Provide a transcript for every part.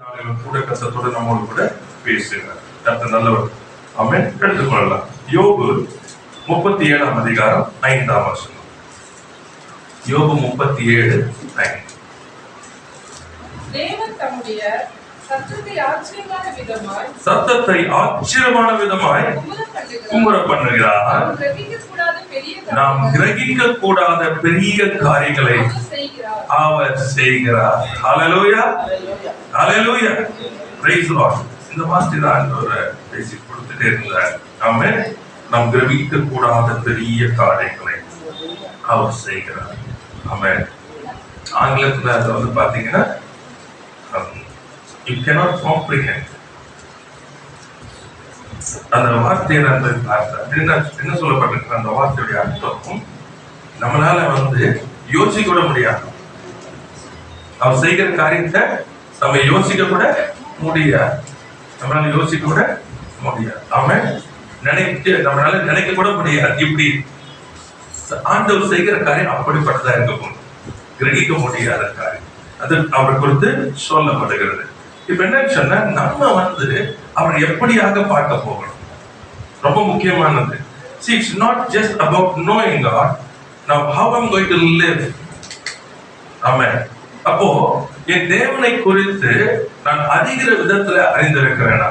கூட கர்த்தரோடு நம்மோடு கூட பேசுகிறார். கர்த்தர் நல்லவர். ஆமென். எடுத்துக்கொள்ளலாம். யோபு 37ஆம் அதிகாரம் 5ஆம் வசனம். யோபு 37:5. தேவன் தம்முடைய சத்தத்தை ஆச்சரியமான விதமாய் குமுற பண்ணுகிறார். நாம் கிரகிக்க கூடாத பெரிய காரியங்களை அவர் செய்கிறார். ஹல்லேலூயா, ஹல்லேலூயா, பிரைஸ் தி லார்ட். இந்த மாதிரி தான் ஒரு பேசி கொடுத்துட்டே இருந்தார். ஆமென். நாம் கிரகிக்க கூடாத பெரிய காரியங்களை அவர் செய்கிறார். ஆமென். ஆங்கிலத்துல அது வந்து பாத்தீங்கன்னா you cannot comprehend. அந்த வார்த்தையை என்ன சொல்லப்பட்டிருக்கு, அந்த வார்த்தையுடைய அர்த்தம் நம்மளால வந்து யோசிக்க கூட முடியாது. அவர் செய்கிற காரியத்தை நம்ம யோசிக்க கூட முடியாது. நம்மளால யோசிக்க கூட முடியாது. அவன் நம்மளால நினைக்க கூட முடியாது. இப்படி ஆண்டவர் செய்கிற காரியம் அப்படிப்பட்டதா இருக்க, கிரகிக்க முடியாத காரியம் அது அவர் குறித்து சொல்லப்படுகிறது. இப்ப என்ன சொன்னா, நம்ம வந்து அவர் எப்படியாக பார்க்க போகணும், ரொம்ப முக்கியமானது. See, it's not just about knowing God. Now how I'm going to live. Amen. அப்போ என் தேவனை குறித்து நான் அறிகிற விதத்துல அறிந்திருக்கிறேனா,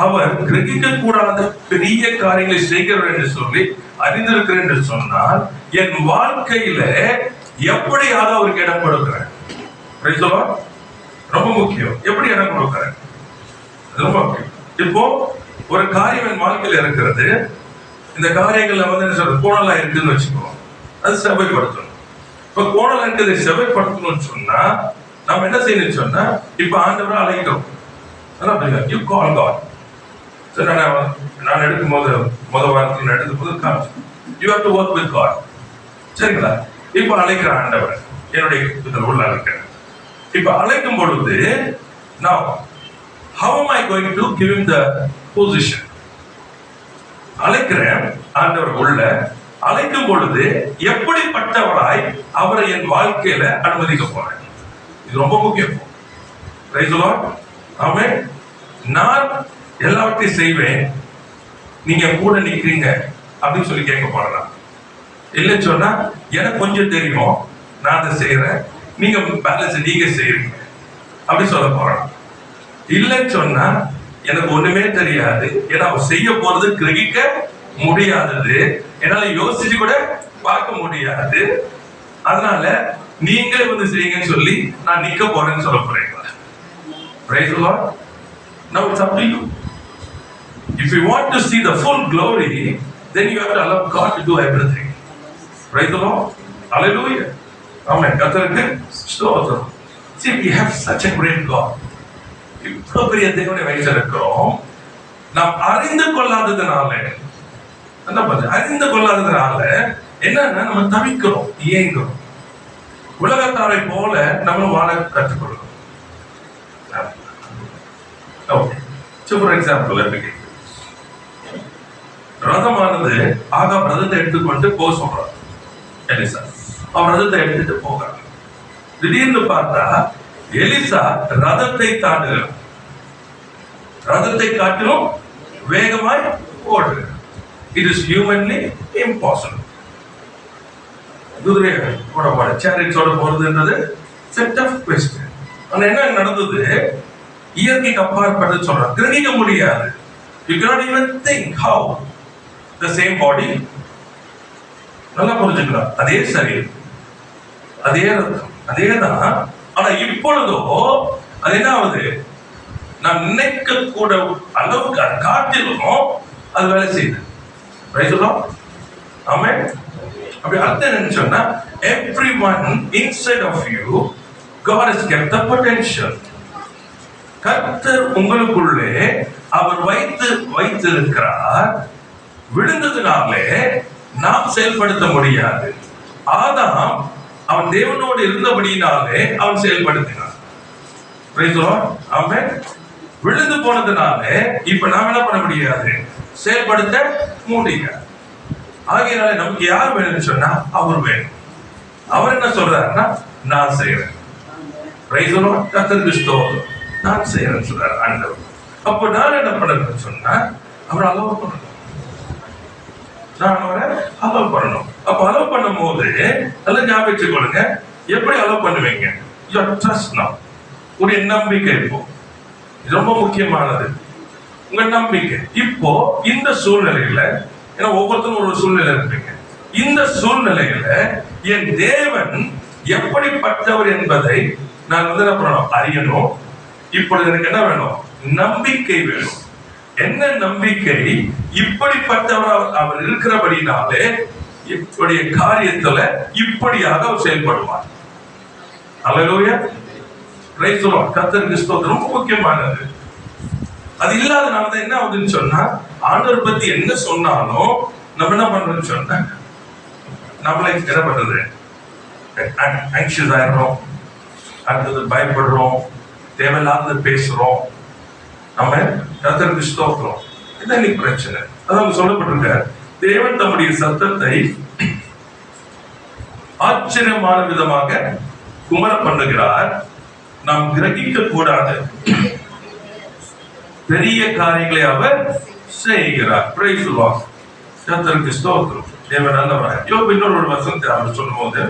அவர் கிரகிக்க கூடாத பெரிய காரியங்களை செய்கிறார் என்று சொல்லி அறிந்திருக்கிறேன் என்று சொன்னால், என் வாழ்க்கையில எப்படியாக அவருக்கு இடம் கொடுக்கிறேன். ரொம்ப முக்கியம். எப்படி இடம் கொடுக்கிறேன், ரொம்ப முக்கியம். இப்போ ஒரு காரியம் என் வாழ்க்கையில இருக்கிறது, இந்த காரியங்கள்ல வந்து என்ன சொல்றது, கோணலா இருக்குன்னு வச்சுக்கோம், அது செவைப்படுத்தணும். இப்ப கோணலா இருக்கிறதை செவைப்படுத்தணும்னு சொன்னா நம்ம என்ன செய்யணும்னு சொன்னா, இப்ப ஆண்டவரை அழைக்கிறோம். You call God. நான் எடுக்கும் போது முதல் வாரத்தில் நான் எடுக்கும் போது you have to work with God. சரிங்களா? இப்ப அழைக்கிற ஆண்டவர் என்னுடைய இதில் உள்ள அழைக்கிறேன். இப்ப அழைக்கும் பொழுது now how am I going to give him the position? அழைக்கிறேன் ஆண்டவர் உள்ள, அழைக்கும் பொழுது எப்படிப்பட்டவராய் அவரை என் வாழ்க்கையில அனுமதிக்க போறேன், இது ரொம்ப முக்கியம். Praise the Lord. ஆமென். நான் எல்லாவற்றையும் செய்வேன், நீங்க கூட நிக்கிறீங்க அப்படின்னு சொல்லி கேட்க போறேன். இல்லைன்னு சொன்னா எனக்கு கொஞ்சம் தெரியும், நான் அதை செய்யறேன், நீங்க பேலன்ஸ் நீங்க செய்யறீங்க அப்படி சொல்ல போறோம். இல்லைன்னு சொன்னா எனக்கு ஒண்ணுமே தெரியாது, ஏன்னா அவர் செய்ய போறது கிரகிக்க முடியாதது, என்னால யோசிச்சு கூட பார்க்க முடியாது, அதனால நீங்களே வந்து செய்யுங்கன்னு சொல்லி நான் நிக்க போறேன்னு சொல்ல போறேன். Praise the Lord. Now it's up to you. If you want to see the full glory, then you have to allow God to do everything. Praise the Lord. Hallelujah. Amen. கர்த்தருக்கு ஸ்தோத்திரம். See, we have such a great God. இவ்வளவு பெரிய தேவனை வைத்திருக்கிறோம். நாம் அறிந்து கொள்ளாததுனால என்னன்னா நம்ம தவிக்கிறோம், ஏங்குறோம். உலகத்தாரை போல நம்ம வாழ கற்றுக்கொள்ளணும். Okay. So for example, let me give you. ரதமானது ஆகாப் ரதத்தை எடுத்துக்கொண்டு போக சொல்றார். எலிசா அவன் ரதத்தை எடுத்துட்டு போகிறான். திடீர்னு பார்த்தா எலிசா ரதத்தை தாண்டுகிறான். ரதத்தை காட்டிலும் வேகமாய் ஓடுகிறான். It is humanly impossible. குதிரையோட சேரிட்ஸோட போறதுன்றது செட் ஆஃப் கொஸ்டின். ஆனா என்ன நடந்தது, இயற்கைக்கு அப்பாற்பட்டு சொல்றான், கிரகிக்க முடியாது. You cannot even think how the same body. நல்லா புரிஞ்சுக்கலாம். அதே சரி, அதே ரத்தம், அதேதான். ஆனா இப்பொழுதோ அது என்ன ஆகுது, நான் நினைக்க கூட அளவுக்கு காட்டிலும் அது வேலை செய்யுது. ஆமென். அப்படி அர்த்தம் என்னன்னு சொன்னா, everyone inside of you, God has kept the potential. கர்த்தர் உங்களுக்குள்ளே அவர் வைத்திருக்கிறார். விழுந்ததுனாலே நாம் செயல்படுத்த முடியாது. ஆதாம் அவன் தேவனோடு இருந்தபடியினாலே அவன் செயல்படுத்தினான். Price the Lord. ஆமென். விழுந்து போனதுனாலே இப்ப நாம் என்ன பண்ண முடியாது, செயல்படுத்த முடியாது. ஆகையால நமக்கு யார் வேணும்னு சொன்னா அவர் வேணும். அவர் என்ன சொல்றாருன்னா, நான் செய்யறேன். Price the lord. கர்த்தருக்கு ஸ்தோத்திரம். நான் செய்யறேன்னு சொல்றாரு ஆண்டவர். அப்போ நான் என்ன பண்ணணும்னு சொன்னா அவரை அலோவ் பண்ணணும். நான் அவரை அலோவ் பண்ணணும். அப்ப அலோவ் பண்ணும் போது நல்லா ஞாபகம் வச்சுக்கொள்ளுங்க. எப்படி அலோவ் பண்ணுவீங்க? Your trust now. உடைய நம்பிக்கை இப்போ ரொம்ப முக்கியமானது. உங்க நம்பிக்கை இப்போ இந்த சூழ்நிலையில, ஏன்னா ஒவ்வொருத்தரும் ஒரு சூழ்நிலை இருப்பீங்க. இந்த சூழ்நிலையில என் தேவன் எப்படிப்பட்டவர் என்பதை நான் என்ன பண்ணணும்? அறியணும். இப்பொழுது எனக்கு என்ன வேணும்? நம்பிக்கை வேணும். என்ன நம்பிக்கை? இப்படிப்பட்டவர் அவர் இருக்கிறபடினாலே இப்படிய காரியத்துல இப்படியாக அவர் செயல்படுவார். அல்லேலூயா, பிரைஸ் தி லார்ட். கர்த்தருக்கு ஸ்தோத்திரம். ரொம்ப முக்கியமானது. அது இல்லாதனால தான் என்ன ஆகுதுன்னு சொன்னா, ஆண்டவர் பத்தி என்ன சொன்னாலும் நம்ம என்ன பண்றோம்னு சொன்னா நம்மளே என்ன பண்றது? ஆங்ஷியஸ் ஆயிடுறோம், அடுத்தது பயப்படுறோம், தேவையில்லாத பேசுறோம். நம்ம கர்த்தருக்கு ஸ்தோத்திரம். இதான் இன்னைக்கு பிரச்சனை. அதான் சொல்லப்பட்டிருக்க, தேவன் தம்முடைய சத்தத்தை ஆச்சரியமான விதமாக குமர பண்ணுகிறார். நாம் கிரகிக்க கூடாது பெரிய காரியங்களை அவர் செய்கிறார். Price the lord. கர்த்தருக்கு ஸ்தோத்திரம். தேவன் நல்லவர். யோபு இன்னொரு வசனத்தை அவர் சொல்லும்போது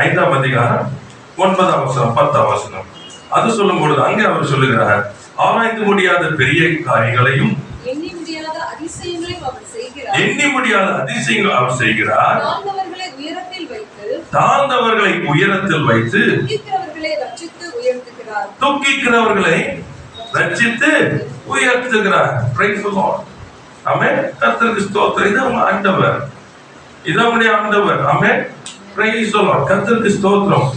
5ஆம் அதிகாரம் 9ஆம் வசனம் 10ஆம் வசனம் அது சொல்லும் பொழுது அங்கே அவர் சொல்லுகிறார், ஆராய்ந்து முடியாத பெரிய காரியங்களையும் எண்ணி முடியாத அதிசயங்களையும் அவர் செய்கிறார். எண்ணி முடியாத அதிசயங்கள் அவர் செய்கிறார். தாழ்ந்தவர்களை உயரத்தில் வைத்து தாழ்ந்தவர்களை உயரத்தில் வைத்து துக்கிக்கிறவர்களை ரட்சித்து உயர்த்துகிறார். துக்கிக்கிறவர்களை ரட்சித்து உயர்த்துகிறார். Price the Lord. ஆமென். கர்த்தருக்கு ஸ்தோத்திரம். இது உங்க ஆண்டவர், இது உங்களுடைய ஆண்டவர். ஆமென். Praise the lord. கர்த்தருக்கு ஸ்தோத்திரம்.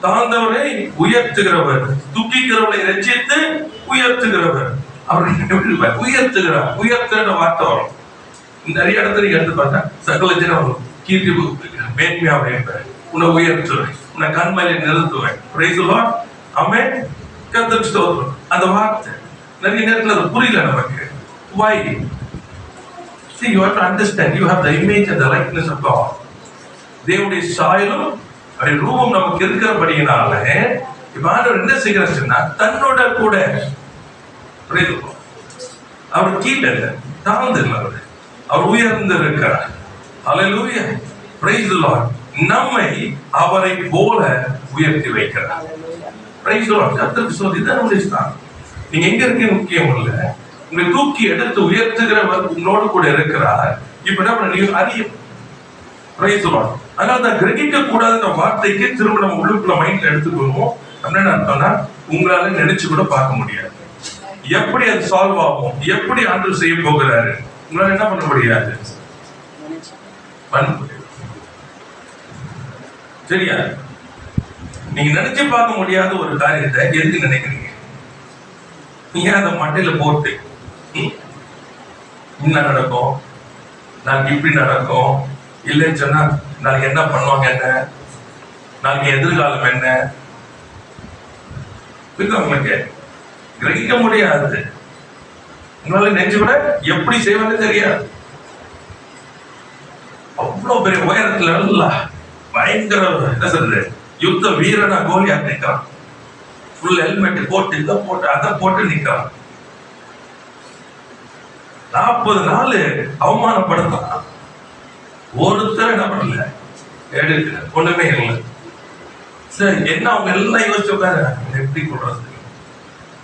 தாழ்ந்தவரை உயர்த்துகிறவர், துக்கிக்கிறவர்களை ரட்சித்து உயர்த்துகிறவர். அவர் உயர்த்துகிறார். உயர்த்துகிற வார்த்தை வரும். நிறைய இடத்துல எடுத்து பார்த்தா சகல ஜனம் கீர்த்தி மேன்மையாக இருப்பேன், உன்னை உயர்த்துவேன், உன்னை கண்மலை நிறுத்துவேன். Praise the Lord. ஆமென். கர்த்தருக்கு ஸ்தோத்திரம். அந்த வார்த்தை நிறைய நேரத்தில் அது புரியல நமக்கு. Why? See, you have to understand. You have the image and the likeness of God. தேவனுடைய சாயலும் அவருடைய ரூபம் நமக்கு இருக்கிறபடியினால இப்ப ஆண்டவர் என்ன செய்கிறார்னா தன்னோட கூட அவர் கீழே தாழ்ந்து இல்லை, அவர் உயர்ந்து இருக்கிறார். ஹல்லேலூயா, பிரைஸ் தி லார்ட். நம்மை அவரை போல உயர்த்தி வைக்கிறார். Price the lord. கர்த்தருக்கு ஸ்தோத்திரம். இதுதான் நம்முடைய ஸ்தானம். நீங்க எங்க இருக்கீங்க முக்கியம் இல்ல, உங்களை தூக்கி எடுத்து உயர்த்துகிறவர் உங்களோடு கூட இருக்கிறார். இப்ப என்ன பண்ண நீங்க அறியும். Price the Lord. அதனால தான் கிரகிக்க கூடாத வார்த்தைக்கு திரும்ப நம்ம உள்ளுக்குள்ள மைண்ட்ல எடுத்துக்கொள்வோம். என்ன அர்த்தம்னா உங்களால நினைச்சு கூட பார்க்க முடியாது எப்படி அது சால்வ் ஆகும், எப்படி ஆண்டவர் செய்ய போகிறாரு. உங்களால என்ன பண்ண முடியாது, சரியா? நீங்க நினைச்சு பார்க்க முடியாத ஒரு காரியத்தை எதுக்கு நினைக்கிறீங்க? நீங்க அதை மண்டையில போட்டு என்ன நடக்கும், நாளைக்கு இப்படி நடக்கும், இல்லைன்னு சொன்னா நாளைக்கு என்ன பண்ணுவாங்க, என்ன நாளைக்கு எதிர்காலம் என்ன, உங்களுக்கு கிரகிக்க முடியாது. உங்களால நெஞ்சு கூட எப்படி செய்வாங்க தெரியாது. அவ்வளவு பெரிய உயரத்துல நல்லா பயங்கர என்ன சொல்றது யுத்த வீரனா கோலியாத் நிற்கிறான். ஃபுல் ஹெல்மெட் போட்டு இதை போட்டு அதை போட்டு நிற்கிறான். 40 நாள் அவமானப்படுத்தான். ஒருத்தர் என்ன பண்ணல, எடுக்கல, ஒண்ணுமே இல்லை. சரி, என்ன அவங்க எல்லாம் யோசிச்சு எப்படி கொள்றது,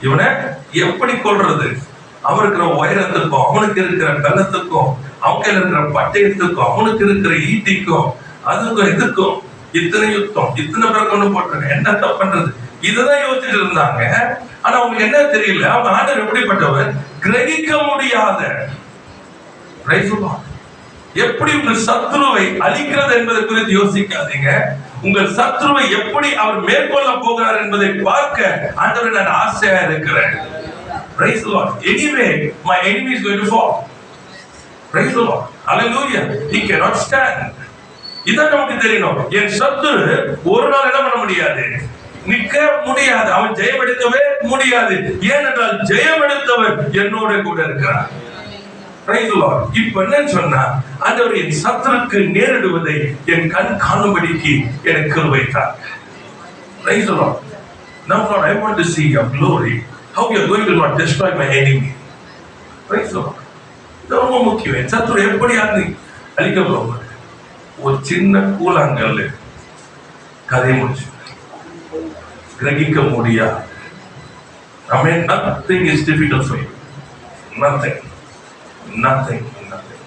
இவனை எப்படி கொள்றது? அவனுக்கு இருக்கிற உயரத்துக்கும் அவனுக்கு இருக்கிற பலத்துக்கும் அவங்க இருக்கிற பட்டயத்துக்கும் அவனுக்கு இருக்கிற ஈட்டிக்கும் அதுக்கும் இதுக்கும் இத்தனை யுத்தம், இத்தனை பேர் கொண்டு போட்டாங்க, என்ன தப்பு பண்றது, இததான் யோசிச்சுட்டு இருந்தாங்க. ஆனா அவங்களுக்கு என்ன தெரியல, அவங்க ஆண்டவர் எப்படிப்பட்டவர், கிரகிக்க முடியாத. எப்படி உங்கள் சத்ருவை அழிக்கிறது என்பதை குறித்து யோசிக்காதீங்க. உங்கள் சத்ருவை எப்படி அவர் மேற்கொள்ள போகிறார் என்பதை பார்க்க ஆண்டவர் நான் ஆசையா இருக்கிறேன். Praise the Lord. Anyway, my enemy is going to fall. Praise the Lord. Hallelujah. He cannot stand. இதான் நமக்கு தெரியணும். என் சத்துரு ஒரு நாள் என்ன பண்ண முடியாது, நிற்க முடியாது, அவன் ஜெயம் எடுக்கவே முடியாது. ஏனென்றால் ஜெயம் எடுத்தவர் என்னோட கூட இருக்கிறார். Praise the Lord. இப்ப என்ன சொன்னா, ஆண்டவர் என் சத்துருக்கு நேரிடுவதை என் கண் காணும்படிக்கு எனக்கு கிருபை தார். Praise the Lord. Now, Lord, I want to see your glory. How you are going to not destroy my enemy. Praise the Lord. இது ரொம்ப முக்கியம். சத்துரு எப்படியாவது அழிக்க போவாங்க. ஒரு சின்ன கூழாங்கல் கதை முடிச்சு கிரகிக்க முடியாது. Amen. Nothing is difficult for you. Nothing. Nothing. Nothing.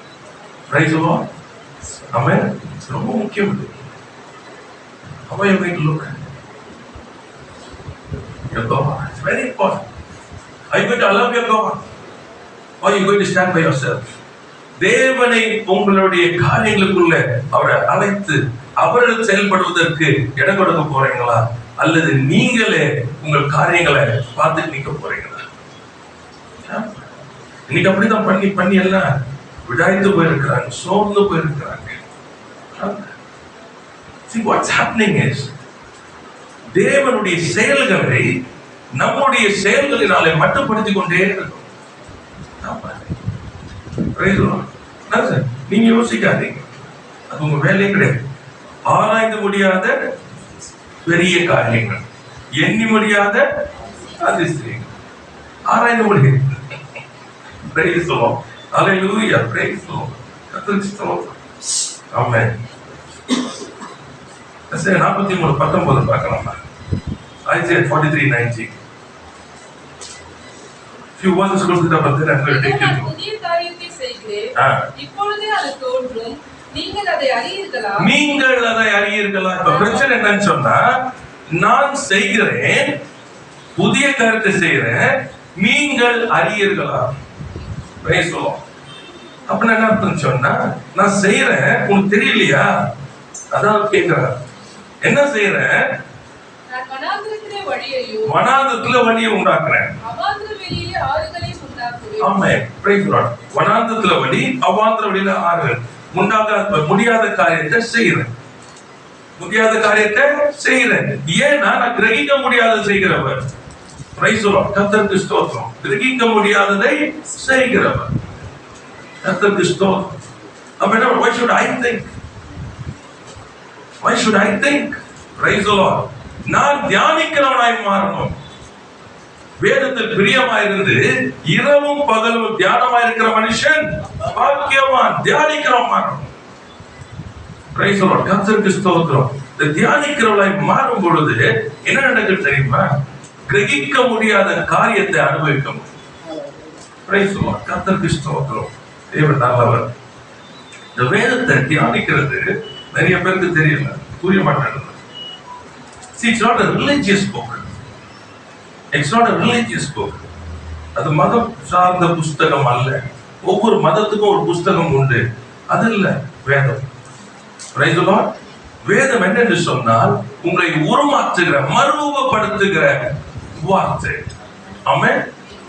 Praise the Lord. Amen. ரொம்ப முக்கியம். How are you going to look? Your God. It's very important. Are you going to allow your God? Or are you going to stand by yourself? தேவனை உங்களுடைய காரியங்களுக்குள்ள அவரை அழைத்து அவர்கள் செயல்படுவதற்கு இடம் கொடுக்க போறீங்களா, அல்லது நீங்களே உங்கள் காரியங்களை பார்த்துட்டு நிக்க போறீங்களா? இன்னைக்கு அப்படிதான் பண்ணி பண்ணி எல்லாம் விடாய்த்து போயிருக்கிறாங்க, சோர்ந்து போயிருக்கிறாங்க. See, what's happening is, தேவனுடைய செயல்களை நம்முடைய செயல்களினாலே மட்டுப்படுத்திக் கொண்டே இருக்கும். நீங்க யோசிக்காதீங்க, அது உங்க வேலையே கிடையாது. ஆராய்ந்து முடியாத பெரிய காரியங்கள், எண்ணி முடியாத அதிசயங்கள், ஆராய்ந்து முடியாது. Praise the Lord. Hallelujah. Praise the Lord. கர்த்தருக்கு ஸ்தோத்திரம். ஆமென். 43:19 பார்க்கலாமா? Isaiah 43:19. Few verses கொடுத்துட்டா பத்தி நான் take you. புதிய காரியத்தை செய்கிறேன், இப்பொழுதே அது தோன்றும், நீங்கள் அதை அறியீர்களா? நீங்கள் அதை அறியீர்களா? இப்ப பிரச்சனை என்னன்னு சொன்னா, நான் செய்கிறேன், புதிய காரியத்தை செய்கிறேன், நீங்கள் அறியீர்களா? Praise the Lord. அப்படின்னா என்ன அர்த்தம் சொன்னா, நான் செய்யறேன், உனக்கு தெரியலையா? அதான் கேட்கிறேன். என்ன செய்யறேன்? வனாந்தரத்துல வழியை உண்டாக்குறேன். ஆமென். Praise the Lord. வனாந்தரத்துல வழி, அவாந்தர வழியில ஆறுகள். உண்டாக்க முடியாத காரியத்தை செய்யறேன், முடியாத காரியத்தை செய்யறேன். ஏன்னா நான் கிரகிக்க முடியாத செய்கிறவர். Praise the Lord. கர்த்தருக்கு ஸ்தோத்திரம். கிரகிக்க முடியாததை செய்கிறவர். கர்த்தருக்கு ஸ்தோத்திரம். அப்ப why should I think? Why should I think? Praise the Lord. நான் தியானிக்கிறவனாய் மாறணும். வேதத்தில் பிரியமாயிருந்து இரவும் பகலும் தியானமாய் இருக்கிற மனுஷன் பாக்கியவான். தியானிக்கிறவன் மாறணும். Praise the Lord. கர்த்தருக்கு ஸ்தோத்திரம். இந்த தியானிக்கிறவனாய் மாறும் பொழுது என்ன நடக்குது தெரியுமா? கிரகிக்க முடியாத காரியத்தை அனுபவிக்க முடியும். Praise the Lord. கர்த்தருக்கு ஸ்தோத்திரம். தேவன் நல்லவர். இந்த வேதத்தை தியானிக்கிறது நிறைய பேருக்கு தெரியல, புரிய மாட்டாங்க. See, it's not a religious book. It's not a religious book. அது மதம் சார்ந்த புஸ்தகம் அல்ல. ஒவ்வொரு மதத்துக்கும் ஒரு புஸ்தகம் உண்டு. அது இல்ல வேதம். Praise the Lord. வேதம் என்னன்னு சொன்னால் உங்களை உருமாற்றுகிற, மறுரூபப்படுத்துகிற வார்த்தை. ஆமென்.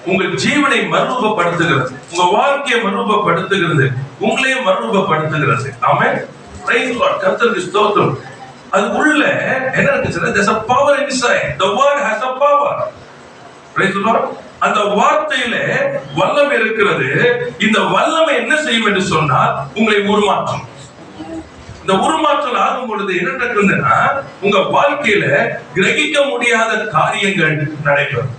உங்கள் ஜீவனை மறுரூபப்படுத்துகிறது, உங்க வாழ்க்கையை மறுரூபப்படுத்துகிறது, உங்களையே மறுரூபப்படுத்துகிறது. ஆமென். Praise the Lord. கர்த்தருக்கு ஸ்தோத்திரம். அது உள்ள என்ன இருக்குன்னா, there's a power inside. The word has a power. Praise the Lord. அந்த வார்த்தையில வல்லமை இருக்கிறது. இந்த வல்லமை என்ன செய்யும் என்று சொன்னால் உங்களை உருமாற்றும். இந்த உருமாற்றல் ஆகும் பொழுது என்ன நடக்குதுன்னா, உங்க வாழ்க்கையில கிரகிக்க முடியாத காரியங்கள் நடைபெறும்.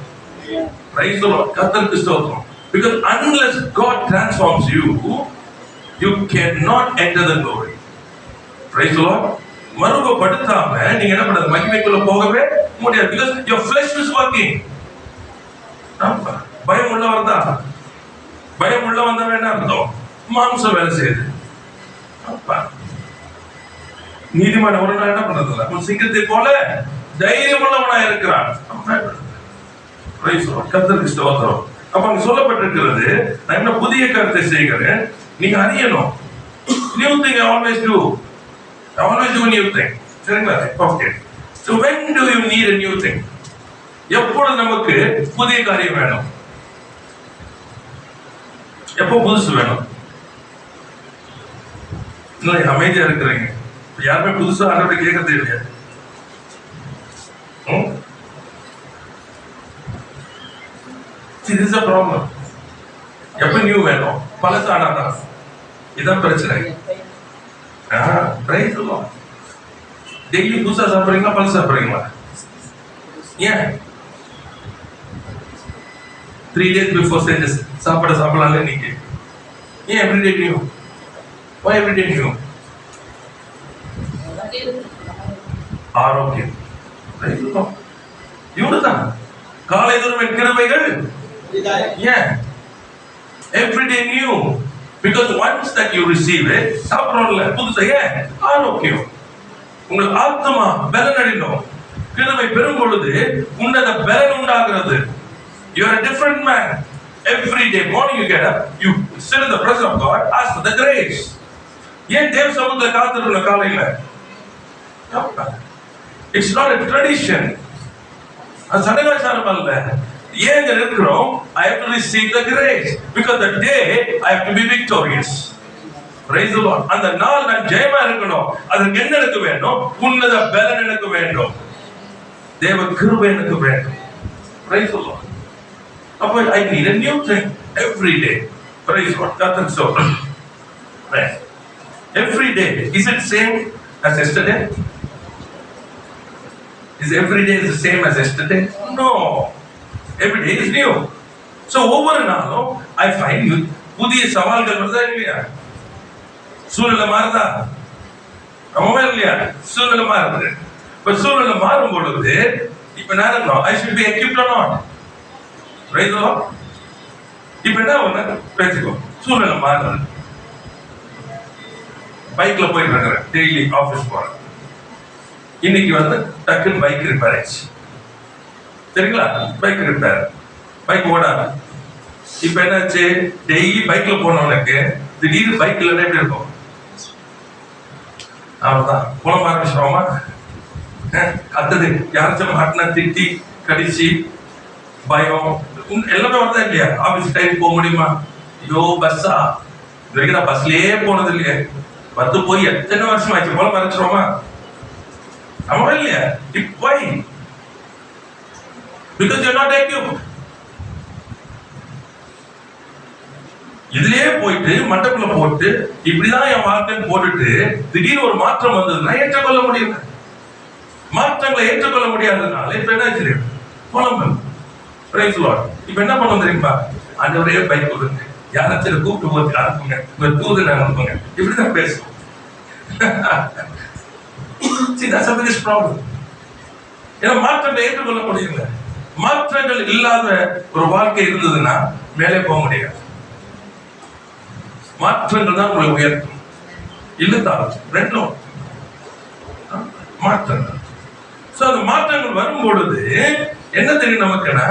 Praise the Lord. கர்த்தருக்கு ஸ்தோத்திரம். Because unless God transforms you, you cannot enter the glory. Praise the Lord. மறுரூபப்படுத்தாம நீங்க என்ன பண்றது? மகிமைக்குள்ள போகவே முடியாது. Because your flesh is working. பயம் உள்ளவர் தான். பயம் உள்ள வந்தவன் என்ன அர்த்தம்? மாம்சம் வேலை செய்யுது. நீதிமான ஒரு நாள் என்ன பண்றது? உன் சிங்கத்தை போல தைரியம் உள்ளவனா இருக்கிறான். கர்த்தருக்கு ஸ்தோத்திரம். அப்ப அங்க சொல்லப்பட்டிருக்கிறது, நான் என்ன புதிய கருத்தை செய்கிறேன், நீங்க அறியணும். New thing I always do. I always do new thing. சரிங்களா? Okay. So when do you need a new thing? எப்பொழுது நமக்கு புதிய காரியம் வேணும்? எப்போ புதுசு வேணும்? இல்லை, அமைதியா இருக்கிறீங்க. யாருமே புதுசா ஆண்டவரை கேட்கறதே இல்லையா? This is a problem. எப்ப நியூ வேணும்? பழசானா இதான் பிரச்சனை. Praise the Lord. டெய்லி புதுசா சாப்பிடுறீங்களா, பழசா சாப்பிடுறீங்களா? ஏன் 3 days before stages சாப்பிடலாம் இன்னைக்கு? ஏன் everyday new? Why everyday new? ஆரோக்கியம். இவ்வளவுதான். காலை தோறும் என் கிருபைகள் ஏன் everyday new? Because once that you receive it, சாப்பிடறோம்ல புதுசா ஏன் ஆரோக்கியம். உங்கள் ஆத்மா பலன் அடையும். கிருபை பெறும் பொழுது உன்னத பலன் உண்டாகிறது. You are a different man. Every day morning you get up, you sit in the presence of God, ask for the grace. ஏன் தேவ சமூகத்துல காத்திருக்கணும் காலையில? It's not a tradition. அது சடங்காச்சாரம் அல்ல. ஏன் இருக்கிறோம்? I have to receive the grace because the day I have to be victorious. Praise the Lord. அந்த நாள் நான் ஜெயமா இருக்கணும். அதுக்கு என்ன எனக்கு வேணும்? உன்னத பலன் எனக்கு வேண்டும். தேவ கிருபை எனக்கு வேண்டும். Praise the Lord. அப்போ I need a new thing every day. Praise God. That's so. Right. Every day. Is it same as yesterday? Is every day the same as yesterday? No. Every day is new. So ஒவ்வொரு நாளும் I find புதிய சவால்கள் வருதா இல்லையா? சூழ்நிலை மாறுதா? ஆமாவா இல்லையா? சூழ்நிலை மாறுது. இப்ப சூழ்நிலை மாறும் பொழுது இப்ப நான் இருக்கணும். I should be equipped or not? Right or not? இப்ப என்ன ஒண்ணு பேசிக்கோ. சூழ்நிலை மாறுது. பைக்ல போயிட்டு இருக்கிறேன். டெய்லி ஆபீஸ் போறேன். இன்னைக்கு வந்து டக்குன்னு பைக் ரிப்பேர் ஆயிடுச்சு. சரிங்களா? Bike repair. பைக் ஓடாது. இப்ப என்னாச்சு? டெய்லி பைக்ல போனவனுக்கு திடீர்னு பைக் இல்லைன்னா எப்படி இருக்கும்? அவ்வளவுதான். புலம் ஆரம்பிச்சிருவோமா? கத்தது யாராச்சும் மாட்டினா திட்டி கடிச்சு பயம் எல்லாமே வருதா இல்லையா? ஆபீஸ் டைம் போக முடியுமா? ஐயோ பஸ்ஸா இது வரைக்கும் நான் பஸ்லயே போனது இல்லையே. பத்து போய் எத்தனை வருஷம் ஆச்சு? புலம் ஆரம்பிச்சிருவோமா? ஆமா இல்லையா? why? Because you're not equipped. இதுலயே போயிட்டு மண்டபத்துல போட்டு இப்படிதான் என் வாழ்க்கைன்னு போட்டுட்டு திடீர்னு ஒரு மாற்றம் வந்ததுன்னா ஏற்றுக்கொள்ள முடியல. மாற்றங்களை ஏற்றுக்கொள்ள முடியாததுனால இப்ப என்ன தெரியும்? புலம்பல். Praise the Lord. இப்ப என்ன பண்ண தெரியுமா? ஆண்டவரே பைக் கொடுங்க, யாராச்சும் கூப்பிட்டு போட்டு அனுப்புங்க, உங்க தூதனை அனுப்புங்க, இப்படிதான் பேசுவோம். See, that's a biggest problem. ஏன்னா மாற்றங்களை ஏற்றுக்கொள்ள முடியல. மாற்றங்கள் இல்லாத ஒரு வாழ்க்கை இருந்ததுன்னா மேலே போக முடியாது. மாற்றங்கள் தான் உங்களை உயர்த்தும். இல்லதான் ரெண்டும் மாற்றங்கள். அந்த மாற்றங்கள் வரும் பொழுது என்ன தெரியும் நமக்குன்னா,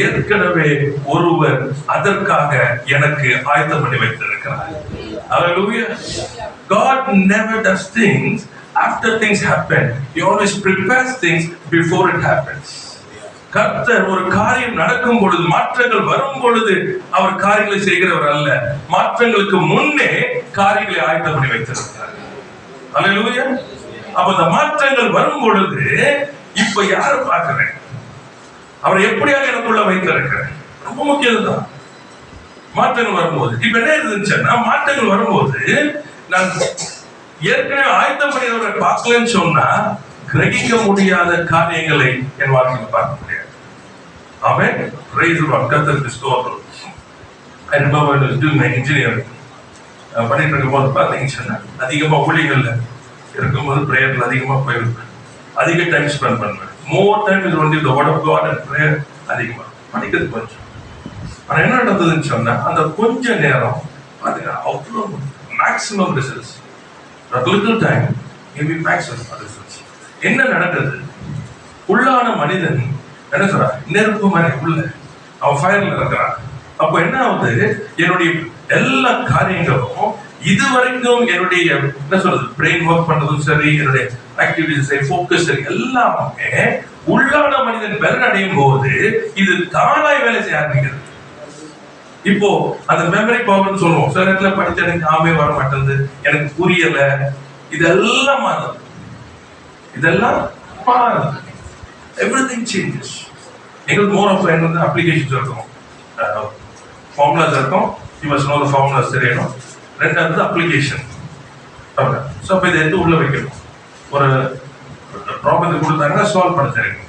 ஏற்கனவே ஒருவர் அதற்காக எனக்கு ஆயத்தம் பண்ணி வைத்திருக்கிறார். Hallelujah. God never does things after things happen. He always prepares things before it happens. கர்த்தர் ஒரு காரியம் நடக்கும் பொழுது, மாற்றங்கள் வரும் பொழுது அவர் காரியங்களை செய்கிறவர் அல்ல. மாற்றங்களுக்கு முன்னே காரியங்களை ஆயத்தம் பண்ணி வைத்திருக்கிறார். அல்லேலூயா. அப்ப இந்த மாற்றங்கள் வரும் பொழுது இப்ப யாரை பார்க்கிறேன்? அவர் எப்படியாக எனக்குள்ள வைத்திருக்கிறேன். ரொம்ப முக்கியம் தான் மாற்றங்கள் வரும்போது. இப்ப என்ன இருந்துச்சுன்னா, மாற்றங்கள் வரும்போது நான் ஏற்கனவே ஆயத்தம் பண்ணியவரை பார்க்கலன்னு சொன்னா கிரகிக்க முடியாத காரியங்களை என் வாழ்க்கையில் பார்க்க முடியாது. ஆமென். Praise God. கர்த்தருக்கு ஸ்தோத்திரம். I remember when I was doing my engineering. பண்ணிட்டு இருக்கும்போது பார்த்தீங்கன்னா அதிகமா ஊழியர்கள்ல இருக்கும்போது பிரேயர்ல அதிகமா போயிருப்பேன். அதிக டைம் ஸ்பெண்ட் பண்ணுவேன். More time is only the word of God and prayer. அதிகமா படிக்கிறது கொஞ்சம். ஆனா என்ன நடந்ததுன்னு சொன்னா, அந்த கொஞ்ச நேரம் பாத்தீங்கன்னா அவ்வளோ maximum results. Little time give you maximum results. என்ன நடக்குது? உள்ளான மனிதன் என்ன சொல்றா? நெருப்பு மாதிரி உள்ள அவன் ஃபயர்ல இருக்கிறான். அப்போ என்ன ஆகுது? என்னுடைய எல்லா காரியங்களும் இதுவரைக்கும் என்னுடைய என்ன சொல்றது பிரெயின் ஒர்க் பண்றதும் சரி, என்னுடைய ஆக்டிவிட்டிஸ் சரி, ஃபோக்கஸ் சரி, எல்லாமே உள்ளான மனிதன் பலன் அடையும் போது இது தானாய் வேலை செய்ய ஆரம்பிக்கிறது. இப்போ அந்த மெமரி பவர்னு சொல்லுவோம். சில நேரத்துல படிச்ச எனக்கு ஆமே வர மாட்டேங்குது, எனக்கு புரியல, இதெல்லாம் மாறுது. இதெல்லாம் மாறுது. Everything changes. எங்களுக்கு மோர் ஆஃப் வந்து அப்ளிகேஷன்ஸ் இருக்கும், ஃபார்முலாஸ் இருக்கும். யூஎஸ் நோ ஃபார்முலாஸ் தெரியணும். ரெண்டாவது அப்ளிகேஷன். ஸோ அப்போ இதை எடுத்து உள்ள வைக்கணும். ஒரு ப்ராப்ளத்தை கொடுத்தாங்கன்னா சால்வ் பண்ண தெரியணும்.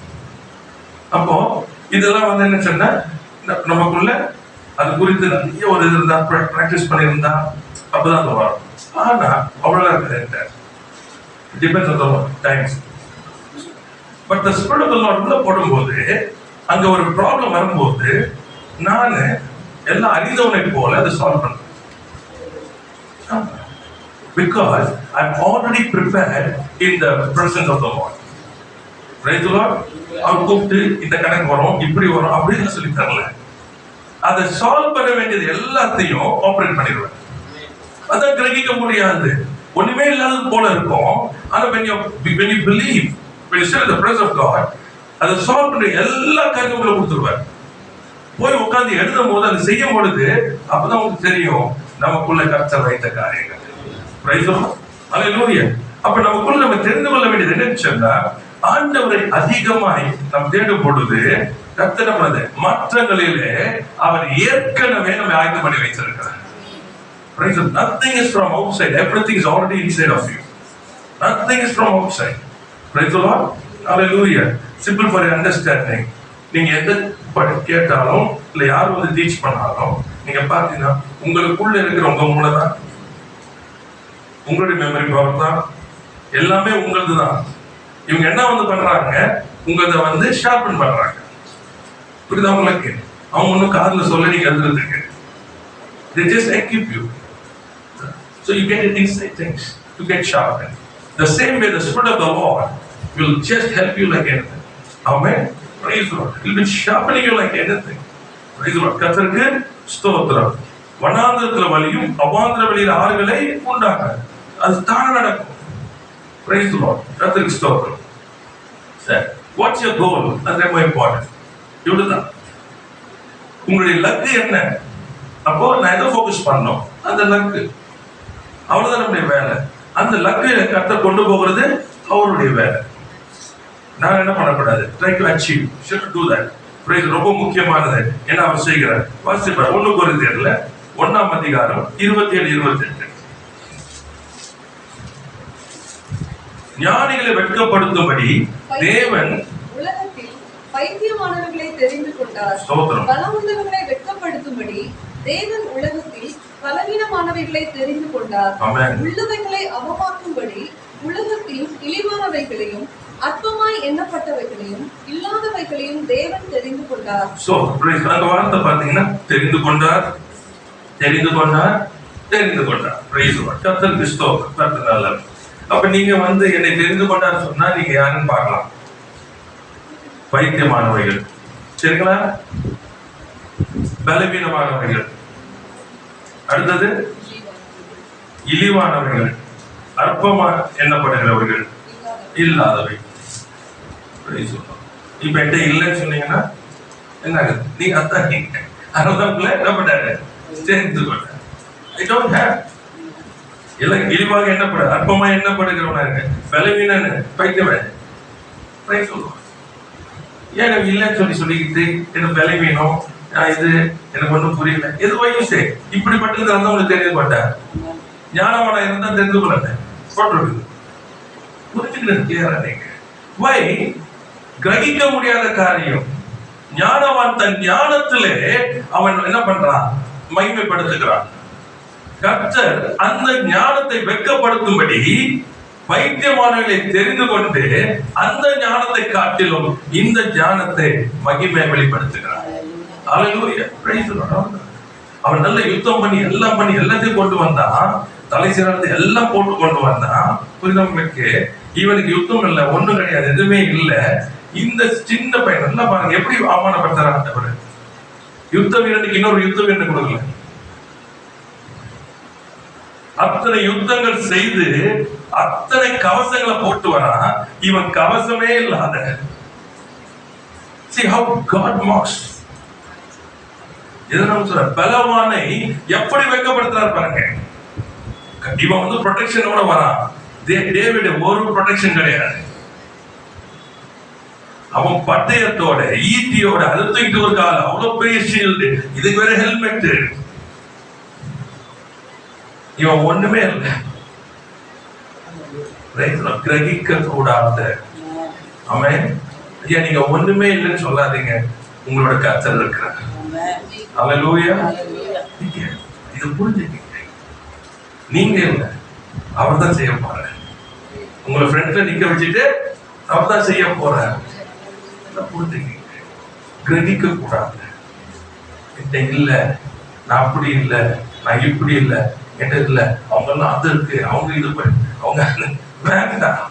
அப்போ இதெல்லாம் வந்து என்ன சொன்னா நமக்குள்ள அது குறித்து நிறைய ஒரு இது இருந்தா பிராக்டிஸ் பண்ணியிருந்தா அப்பதான் அது வரும். ஆனா அவ்வளவுதான் இருக்குது. Depends on the times. But the spirit of the Lord உள்ள போடும்போது அங்க ஒரு ப்ராப்ளம் வரும்போது நான் எல்லாம் அறிந்தவனை போல அதை சால்வ் பண்ணேன். Because I'm already prepared in the presence of the Lord. Praise the Lord. அவர் கூப்பிட்டு இந்த கணக்கு வரும், இப்படி வரும் அப்படின்னு சொல்லி தரல. அதை சால்வ் பண்ண வேண்டியது எல்லாத்தையும் ஆபரேட் பண்ணிடுவேன். அதான் கிரகிக்க முடியாது, ஒண்ணுமே இல்லாதது போல இருக்கும். ஆனா when you believe, when you sit in the presence of God, அதை சால்வ் பண்ண எல்லா காரியங்களும் கொடுத்துருவார். போய் உட்கார்ந்து எழுதும் போது அதை செய்யும் பொழுது அப்பதான் உங்களுக்கு தெரியும் நமக்குள்ள கர்த்தர் வைத்த காரியங்கள். Praise the lord. ஹல்லேலூயா. அப்ப நமக்குள்ள நம்ம தெரிந்து கொள்ள வேண்டியது என்னன்னு சொன்னா, ஆண்டவரை அதிகமாய் நாம் தேடும் பொழுது கர்த்தர் நம்மளது மாற்றங்களிலே அவர் ஏற்கனவே நம்ம ஆயத்தம் பண்ணி வைத்திருக்கிறார். Praise the Lord. Nothing is from outside. Everything is already inside of you. Nothing is from outside. Praise the Lord. Hallelujah. Simple for your understanding. நீங்க எந்த கேட்டாலும் இல்ல யாரும் வந்து டீச் பண்ணாலும் நீங்க பாத்தீங்கன்னா உங்களுக்குள்ள இருக்கிற உங்க மூளை தான், உங்களுடைய மெமரி பவர் தான், எல்லாமே உங்களது தான். இவங்க என்ன வந்து பண்றாங்க, உங்களத வந்து ஷார்பன் பண்றாங்க. புரியுதா உங்களுக்கு? அவங்க ஒன்னும் காதுல சொல்ல நீங்க எழுதுறதுக்கு. They just equip you. So you get inside things. You get sharpened. The same way the Spirit of the Lord will just help you like anything. Amen. Praise the Lord. It will be sharpening you like anything. Praise the Lord. கர்த்தருக்கு ஸ்தோத்திரம். வனாந்தரத்துல வழியும் அவாந்தர வழியில ஆறுகளை உண்டாக்க அது தானே நடக்கும். Praise the Lord. கர்த்தருக்கு ஸ்தோத்திரம். சரி, what's your goal? அது ரொம்ப இம்பார்ட்டன்ட். இவ்வளவுதான். உங்களுடைய லக்கு என்ன? அப்போ நான் எதை ஃபோக்கஸ் பண்ணணும், அந்த லக்கு. அவ்வளவுதான் நம்முடைய வேலை. அந்த லக்கு கர்த்தர் கொண்டு போகிறது அவருடைய வேலை. நான் என்ன பண்ணக்கூடாது, try to achieve, shoot to that. Prize ரொம்ப முக்கியமானது. என்ன அவர் செய்கிறார் வாசிப்பார். 1 கொரிந்தியர்ல 1ஆம் அதிகாரம் 27-28. ஞானிகளை வெட்கப்படுத்தும்படி தேவன் உலகத்தில் பைத்தியமானவர்களை தெரிந்து கொண்டார். பலமுள்ளவர்களை வெட்கப்படுத்தும்படி தேவன் உலகத்தில் பலவீனமானவைகளை தெரிந்து கொண்டார். உள்ளவைகளை அவமாக்கும்படி உலகத்தில் இழிவானவைகளையும் அற்பமாய் எண்ணப்பட்டவைகளையும் இல்லாதவைகளையும் தேவன் தெரிந்து கொண்டார். சோ அந்த வார்த்தை பாத்தீங்கன்னா தெரிந்து கொண்டார், தெரிந்து கொண்டார், தெரிந்து கொண்டார். Price the Lord. கர்த்தர் ஸ்தோத்திரம். கர்த்தர் நல்லவர். அப்ப நீங்க வந்து என்னை தெரிந்து கொண்டார் சொன்னா நீங்க யாருன்னு பார்க்கலாம். பைத்தியமானவைகள், சரிங்களா? பலவீனமானவைகள், அடுத்தது இழிவானவைகள், அற்பமா எண்ணப்படுகிறவர்கள், இல்லாதவை. இப்ப என்கிட்ட இல்லைன்னு சொன்னீங்கன்னா என்ன ஆகுது? நீங்க அதான் நீங்க அறுபதாம் என்ன பண்ணாரு, தெரிந்து கொண்டார். I don't have. எல்லாம் இழிவாக எண்ணப்பட, அற்பமா எண்ணப்படுகிறவனா இருக்கு, பலவீனன்னு பைத்தியவன். ஏன் எனக்கு இல்லைன்னு சொல்லிக்கிட்டு எனக்கு பலவீனம், இது எனக்கு ஒன்றும் புரியல, எது வயசு இப்படிப்பட்டது இருந்தா உங்களுக்கு தெரிந்து கொண்டார். ஞானவனா இருந்தா தெரிந்து கொள்ள போட்டு புரிஞ்சுக்கிறேன். வை கிரகிக்க முடியாத காரியம். ஞானவான் தன் ஞானத்திலே அவன் என்ன பண்றான், மகிமைப்படுத்துகிறான். கர்த்தர் அந்த ஞானத்தை வெட்கப்படுத்தும்படி பைத்தியமானவர்களை தெரிந்து கொண்டு அந்த ஞானத்தை காட்டிலும் இந்த ஞானத்தை மகிமை வெளிப்படுத்துகிறார். ஹல்லேலூயா. Praise the lord. அவன் நல்ல யுத்தம் பண்ணி எல்லாத்தையும் கொண்டு வந்தான், தலை சிறந்து எல்லாம் போட்டு கொண்டு வந்தான். புரிதவங்களுக்கு இவனுக்கு யுத்தம் இல்லை, ஒண்ணும் கிடையாது, எதுவுமே இல்லை. இந்த சின்ன பையன் நல்லா பாருங்க எப்படி அவமானப்படுத்துறான். யுத்த வீரனுக்கு இன்னொரு யுத்த வீரன் கொடுக்கல. அத்தனை யுத்தங்கள் செய்து அத்தனை கவசங்களை போட்டு வரான், இவன் கவசமே இல்லாத. See how God mocks. இதனால சொல்ற பலவானை எப்படி வெட்கப்படுத்துறார் பாருங்க. இவன் வந்து ப்ரொடெக்ஷனோட வரான். டேவிட் ஒரு ப்ரொடெக்ஷன் கிடையாது. அவன் பட்டயத்தோட ஈட்டியோட அதை தூக்கிட்டு ஒரு கால, அவ்வளவு பெரிய ஷீல்டு, இதுக்கு வேற ஹெல்மெட், இவன் ஒண்ணுமே இல்லை. கிரகிக்க கூடாத. ஆமென். ஐயா நீங்க ஒண்ணுமே இல்லைன்னு சொல்லாதீங்க, உங்களோட கர்த்தர் இருக்கிறார். அல்லேலூயா. இது புரிஞ்சுக்கீங்க, நீங்க இல்ல, அவர் தான் செய்ய போறார். உங்களை ஃப்ரெண்ட்ல நிக்க வச்சுட்டு அவர் தான் செய்ய போறார். புரிஞ்சுக்கீங்க, கிரகிக்க கூடாது. இல்ல நான் அப்படி இல்ல, நான் இப்படி இல்ல, என்ன இல்ல, அவங்க எல்லாம் அது இருக்கு, அவங்க இது பண்ணி, அவங்க வேண்டாம்.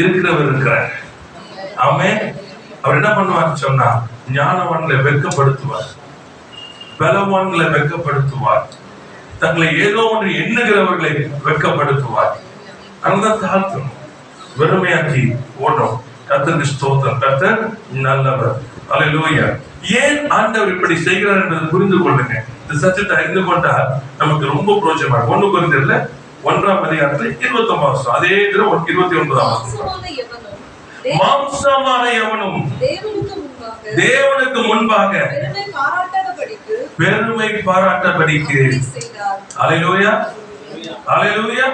இருக்கிறவர் இருக்கிறார். ஆமென். அவர் என்ன பண்ணுவார் சொன்னா, ஞானவான்களை வெட்கப்படுத்துவார், பலவான்களை வெட்கப்படுத்துவார், தங்களை ஏதோ ஒன்று எண்ணுகிறவர்களை வெட்கப்படுத்துவார். அதனால தாழ்த்தணும், வெறுமையாக்கி ஓடும். கர்த்தருக்கு ஸ்தோத்திரம். கர்த்தர் நல்லவர். அல்லேலூயா. ஏன் ஆண்டவர் இப்படி செய்கிறார் என்பதை புரிந்து கொள்ளுங்க. இந்த சத்தியத்தை அறிந்து கொண்டால் நமக்கு ரொம்ப பிரயோஜனமா இருக்கும். 1 கொரிந்தியர்ல 1ஆம் அதிகாரத்துல 29 அதே இதுல 29 மாம்சமான எவனும் தேவனுக்கு முன்பாக பெருமை பாராட்டபடிக்கு. அல்லேலூயா. அல்லேலூயா.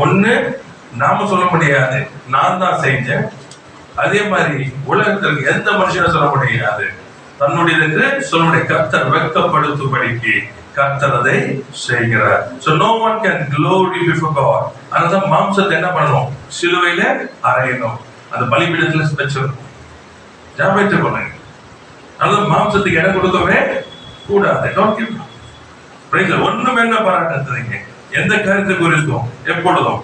ஒண்ணு நாம சொல்ல முடியாது, நான் தான் செஞ்சேன். அதே மாதிரி உலகத்தில் எந்த மனுஷனும் சொல்ல முடியாது, தன்னுடைய சொல்லுடைய கர்த்தர் வெட்கப்படுத்தும்படிக்கு கர்த்தர் அதை செய்கிறார். So no one can glory before God. அதனால மாம்சத்தை என்ன பண்ணணும், சிலுவையில அறையணும், அந்த பலிபீடத்துல வச்சிடணும். ஞாபகத்தை பண்ணுங்க. அதனால மாம்சத்துக்கு இடம் கொடுக்கவே கூடாது. ஒண்ணும் என்ன பாராட்டுறீங்க, எந்த கருத்து குறித்தும் எப்பொழுதும்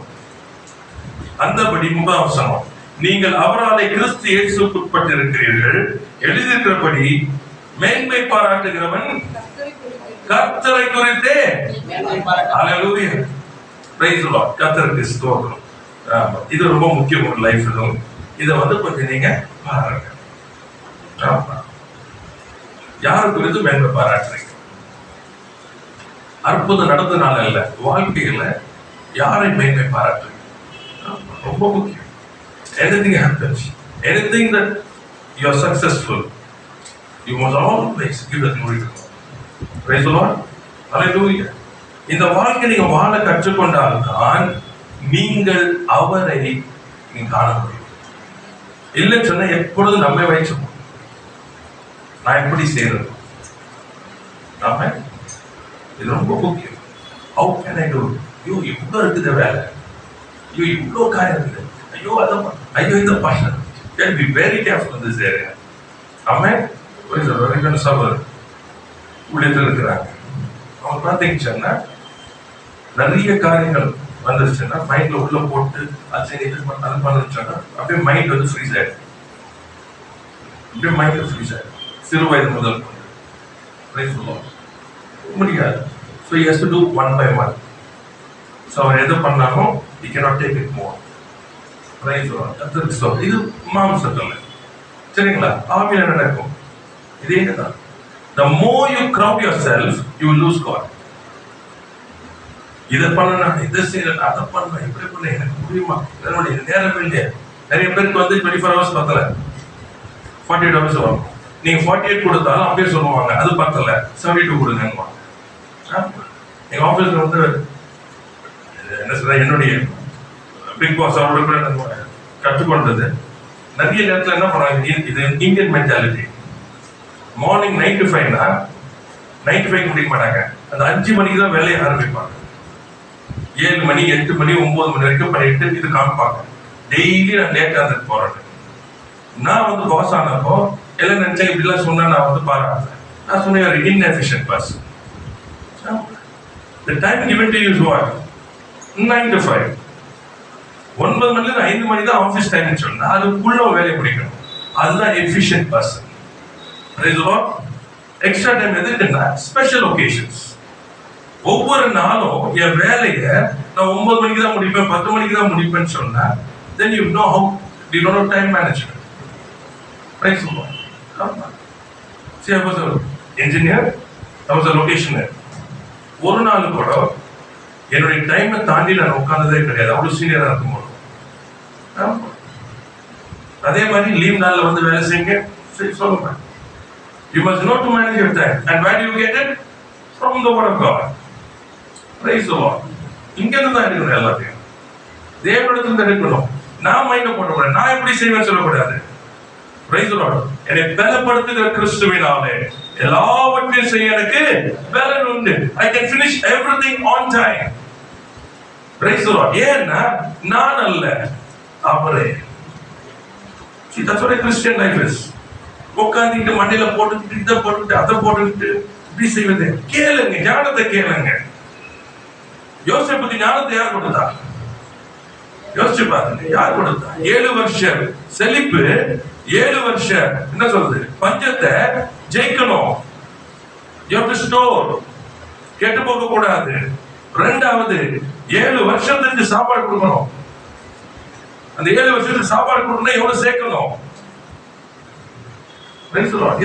அந்தபடி 3ஆம் வசனம், நீங்கள் அவராலே கிறிஸ்து இயேசுவுக்கு உட்பட்டிருக்கிறீர்கள், எழுதியிருக்கிறபடி மேன்மை பாராட்டுகிறவன் கர்த்தரை குறித்தே. அல்லேலூயா. Praise the lord. கர்த்தருக்கு ஸ்தோத்திரம். இது ரொம்ப முக்கியம் ஒரு லைஃப்ல. இதை கொஞ்சம் நீங்க பாருங்க. யாரு குறித்து மேன்மை பாராட்டுறீங்க? அற்புதம் நடந்தனால இல்ல, வாழ்க்கையில யாரை மேன்மை பாராட்டுறீங்க? ரொம்ப முக்கியம். Anything happens, anything that you are successful, you must always give the glory to God. Praise the Lord. Hallelujah. இந்த வாழ்க்கை நீங்க வாழ கற்றுக்கொண்டால்தான் நீங்கள் அவரை நீங்க காண முடியும். இல்லைன்னு சொன்னா எப்பொழுதும் நம்மை வச்சு நான் எப்படி செய்யறது? நாம இது ரொம்ப முக்கியம். How can I do? ஐயோ இவ்வளோ இருக்குது வேலை, ஐயோ இவ்வளோ காரியம் இருக்குது, ஐயோ அதான், ஐயோ இந்த பாஷன். Can be very careful in this area. Amen. Praise the Lord. Even சபர் ஊழியத்தில் இருக்கிறாங்க, அவங்க பார்த்தீங்கன்னா நிறைய காரியங்கள் வந்துருச்சுன்னா மைண்ட்ல உள்ள போட்டு அது இது பண்ணுச்சுன்னா அப்படியே மைண்ட் ஃப்ரீஸ் ஆயிடும். அப்படியே மைண்ட் ஃப்ரீஸ் ஆயிடும். சிறு வயது முதல் முடியாது. So he has to do one by one. So அவர் எது பண்ணாலும் he cannot take it more. இது மாம்சத்தில். சரிங்களா? ஆவியில நடக்கும் இதே தான். The more you crowd yourself, you will lose God. இதை பண்ண, இதை செய்ய, அதை பண்ண, இப்படி பண்ண, எனக்கு முடியுமா, என்னுடைய நேரம் இல்லையா? நிறைய பேருக்கு 24 hours பத்தல, 48 hours வரும். நீங்க 48 கொடுத்தாலும் அப்படியே சொல்லுவாங்க அது பத்தல, 72 கொடுங்க. எங்க ஆபீஸ்ல என்ன சொல்ற, என்னுடைய பிக் பாஸ் அவரோட கற்றுக்கொண்டது நிறைய நேரத்தில் என்ன பண்ணாங்க, இது Indian mentality. Morning 9 to 5 9 to 5 முடிக்க மாட்டாங்க, அந்த 5 மணிக்கு தான் வேலையை ஆரம்பிப்பாங்க. 7 மணி 8 மணி 9 மணி வரைக்கும் பண்ணிட்டு இது காமிப்பாங்க. டெய்லி நான் லேட்டா இருந்துட்டு போறேன். நான் பாஸ் ஆனப்போ எல்லாம் நினைச்சேன், இப்படிலாம் சொன்னா நான் பாராட்டேன். நான் சொன்னேன் inefficient person. The time given to you is what? 9 to 5. 9 மணில 5 மணி தான் ஆஃபீஸ் டைம் சொன்னா அதுக்குள்ள வேலையை முடிக்கணும். அதுதான் எஃபிஷியன்ட் பர்சன். எக்ஸ்ட்ரா டைம் எதுக்குன்னா ஸ்பெஷல் ஒகேஷன்ஸ். ஒவ்வொரு நாளும் என் வேலையை நான் 9 மணிக்கு தான் முடிப்பேன், 10 மணிக்கு தான் முடிப்பேன்னு சொன்னா then you know how you don't know time management. Praise the Lord. See, I was an engineer, I was a locationer. ஒரு நாள் கூட என்னுடைய டைமை தாண்டி நான் உட்கார்ந்ததே கிடையாது, அவ்வளவு சீனியரா இருக்கும்போது. அதே மாதிரி லீவ் நாள்ல வேலை செய்யுங்க சொல்லுங்க. You must know to manage your time. And where do you get it? From the word of God. Praise the Lord. இங்க இருந்து தான் எடுக்கணும், எல்லாத்தையும் தேவனிடத்துல இருந்து எடுக்கணும். நான் மைண்ட போடக்கூடாது, நான் எப்படி செய்வேன்னு சொல்லக்கூடாது. Praise the Lord. என்னை பலப்படுத்துகிற கிறிஸ்துவினாலே எல்லாவற்றையும் செய்ய எனக்கு பலன் உண்டு. I can finish everything on time. Praise the Lord. ஏன்னா நான் அல்ல, அவரே. See, that's what a Christian life is. உட்கார்ந்துட்டு மண்ணில போட்டுக்கிட்டு இதை போட்டுக்கிட்டு அதை போட்டுக்கிட்டு இப்படி செய்வது. கேளுங்க, ஞானத்தை கேளுங்க. யோசேப்புக்கு ஞானத்தை யார் கொடுத்தா? யோசிச்சு பாருங்க, யார் கொடுத்தா? 7 வருஷம் செழிப்பு, 7 வருஷம் என்ன சொல்றது, பஞ்சத்தை ஜெயிக்கணும். You have to store. கெட்டு போக கூடாது. ரெண்டாவது 7 வருஷத்துக்கு சாப்பாடு கொடுக்கணும். அந்த 7 வருஷத்துக்கு சாப்பாடு கொடுக்கணும், எவ்வளவு சேர்க்கணும்?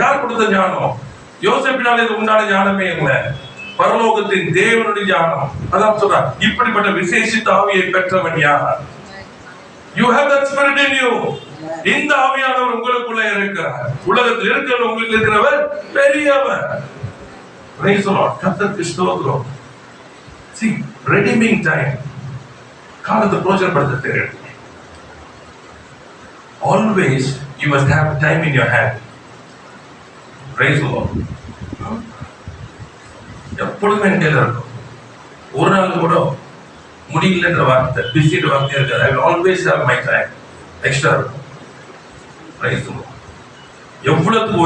யார் கொடுத்த ஞானம்? யோசேப்பினாலே இது உண்டான ஞானமே இல்லை, பரலோகத்தின் தேவனுடைய ஞானம். அதான் சொல்ற, இப்படிப்பட்ட விசேஷித்த ஆவியை பெற்றவன் யார்? You have that spirit in you. இந்த ஆவியானவர் உங்களுக்குள்ள இருக்கிறார். உலகத்தில் இருக்கிற உங்களுக்கு இருக்கிறவர் பெரியவர். Praise the Lord. கர்த்தருக்கு ஸ்தோத்திரம். See, redeeming time. காலத்தை பிரயோஜனப்படுத்த தெரியும். Always you must have time in your hand. Praise the Lord. எப்பொழுதுமே என் கையில் இருக்கும். ஒரு நாள் கூட முடியலன்ற வார்த்தை, பிஸின்ற வார்த்தை இருக்காது. I will always have my time. Extra இருக்கும். Praise the Lord. எவ்வளவுக்கு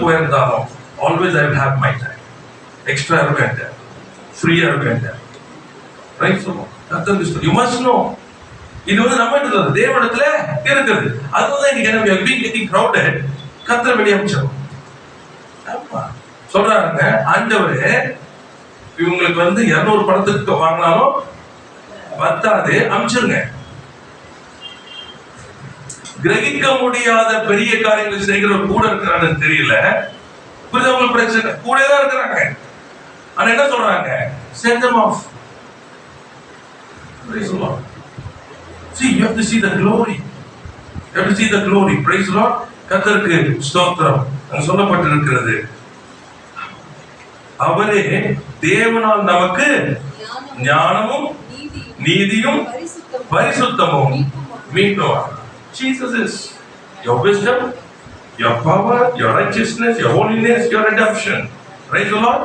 உயர்ந்தாலும் always I will have my time. Extra இருக்கும், ஃப்ரீயா இருக்கும். Praise the Lord. You must know. இது நம்ம இடத்துல தேவனிடத்துல இருக்குது. அதுதான் இன்னைக்கு நம்ம being getting crowded. கர்த்தர் வெளியே அனுப்பிச்சோம். ஆமா சொல்றாங்க, ஆண்டவரே இவங்களுக்கு 200 பணத்துக்கு வாங்கினாலும் பத்தாது, அனுப்பிச்சிருங்க. கிரகிக்க முடியாத பெரிய காரியங்களை செய்கிற கூட இருக்கிறான்னு தெரியல. புரிதவங்களுக்கு பிரச்சனை கூட தான் இருக்கிறாங்க. ஆனா என்ன சொல்றாங்க? Send them off. Praise the Lord. See, you have to see the glory. You have to see the glory. Praise the Lord. கர்த்தருக்கு ஸ்தோத்திரம். அங்க சொல்லப்பட்டிருக்கிறது, அவரே தேவனால் நமக்கு ஞானமும் நீதியும் பரிசுத்தமும் மீட்பும். Jesus is your wisdom, your power, your righteousness, your holiness, your redemption. Praise the Lord.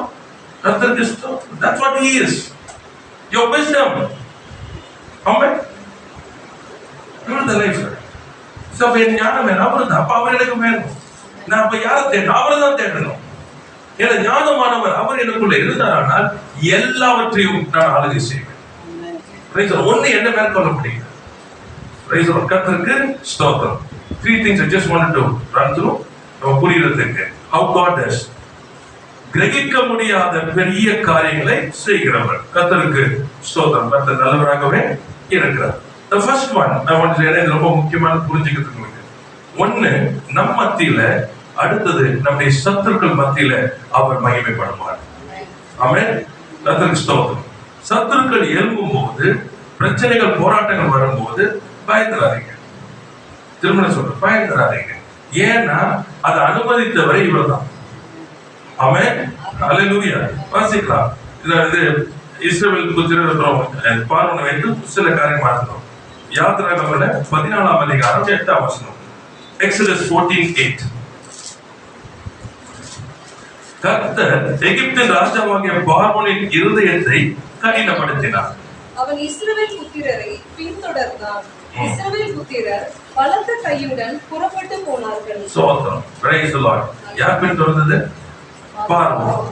That's what he is. Your wisdom. Amen. You are the life. So when ஞானம் அவர்தான், அப்ப அவர் எனக்கு வேணும். நான் அப்ப யாரை தேடணும்? அவரை தான் தேடணும். ஏன்னா ஞானமானவர் அவர் எனக்குள்ள இருந்தாரானால் எல்லாவற்றையும் நான் ஆளுகை செய்வேன். ஒண்ணு என்ன மேற்கொள்ள முடியும்? கர்த்தருக்கு ஸ்தோத்திரம். 3 things I just wanted to run through. நம்ம புரியறதுக்கு how God does. கிரகிக்க முடியாத பெரிய காரியங்களை செய்கிறவர். கர்த்தருக்கு ஸ்தோத்திரம். கர்த்தர் நல்லவராகவே இருக்கிறார். The first one I want to say, இது ரொம்ப முக்கியமான புரிஞ்சுக்கிறதுக்கு. ஒண்ணு, நம் மத்தியில, அடுத்தது நம்முடைய சத்துருக்கள் மத்தியில அவர் மகிமைப்படுவார். ஆமென். கர்த்தருக்கு ஸ்தோத்திரம். சத்துருக்கள் எழும்பும் போது, பிரச்சனைகள் போராட்டங்கள் வரும்போது பயந்துடாதீங்க. திருமணம் சொல்ற பயந்துடாதீங்க. ஏன்னா அதை அனுமதித்தவரை இவர்தான். ஆமென். ஹல்லேலூயா. வாசிக்கலாம். இது இஸ்ரவேல் புத்திரர் பார்வோனை வைத்து சில காரியம் மாற்றணும். யாத்திராகமத்துல 14ஆம் அதிகாரம் 8ஆம் வசனம். Exodus 14:8. கர்த்தர் எகிப்தின் ராஜாவாகிய பார்வோனின் இருதயத்தை கடினப்படுத்தினார். அவன் இஸ்ரவேல் புத்திரரை பின்தொடர்ந்தான். இஸ்ரவேல் புத்திரர் பலத்த கையுடன் புறப்பட்டு போனார்கள். ஸ்தோத்திரம். Praise the Lord. யார் பின்தொடர்ந்தது? பார்வோன்.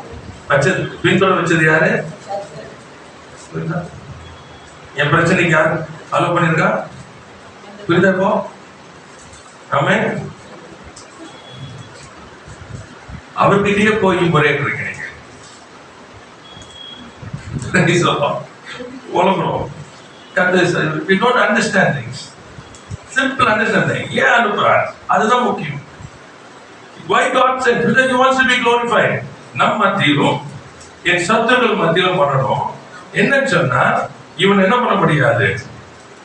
பின்தொடர வச்சது யாரு? என் பிரச்சனைக்கு யார் அலோ பண்ணிருக்கா? புரியுதா இப்போ? ஆமென். அவர்கிட்டயே போய் முறையிட்டு நீங்க. We don't understand things. Simple understanding. Yeah, அனுப்புறார். அதுதான் முக்கியம். Why God said? Because He wants to be glorified. நம் மத்தியிலும் என் சத்துருக்கள் மத்தியிலும் பண்ணணும். என்னன்னு சொன்னா இவன் என்ன பண்ண முடியாது,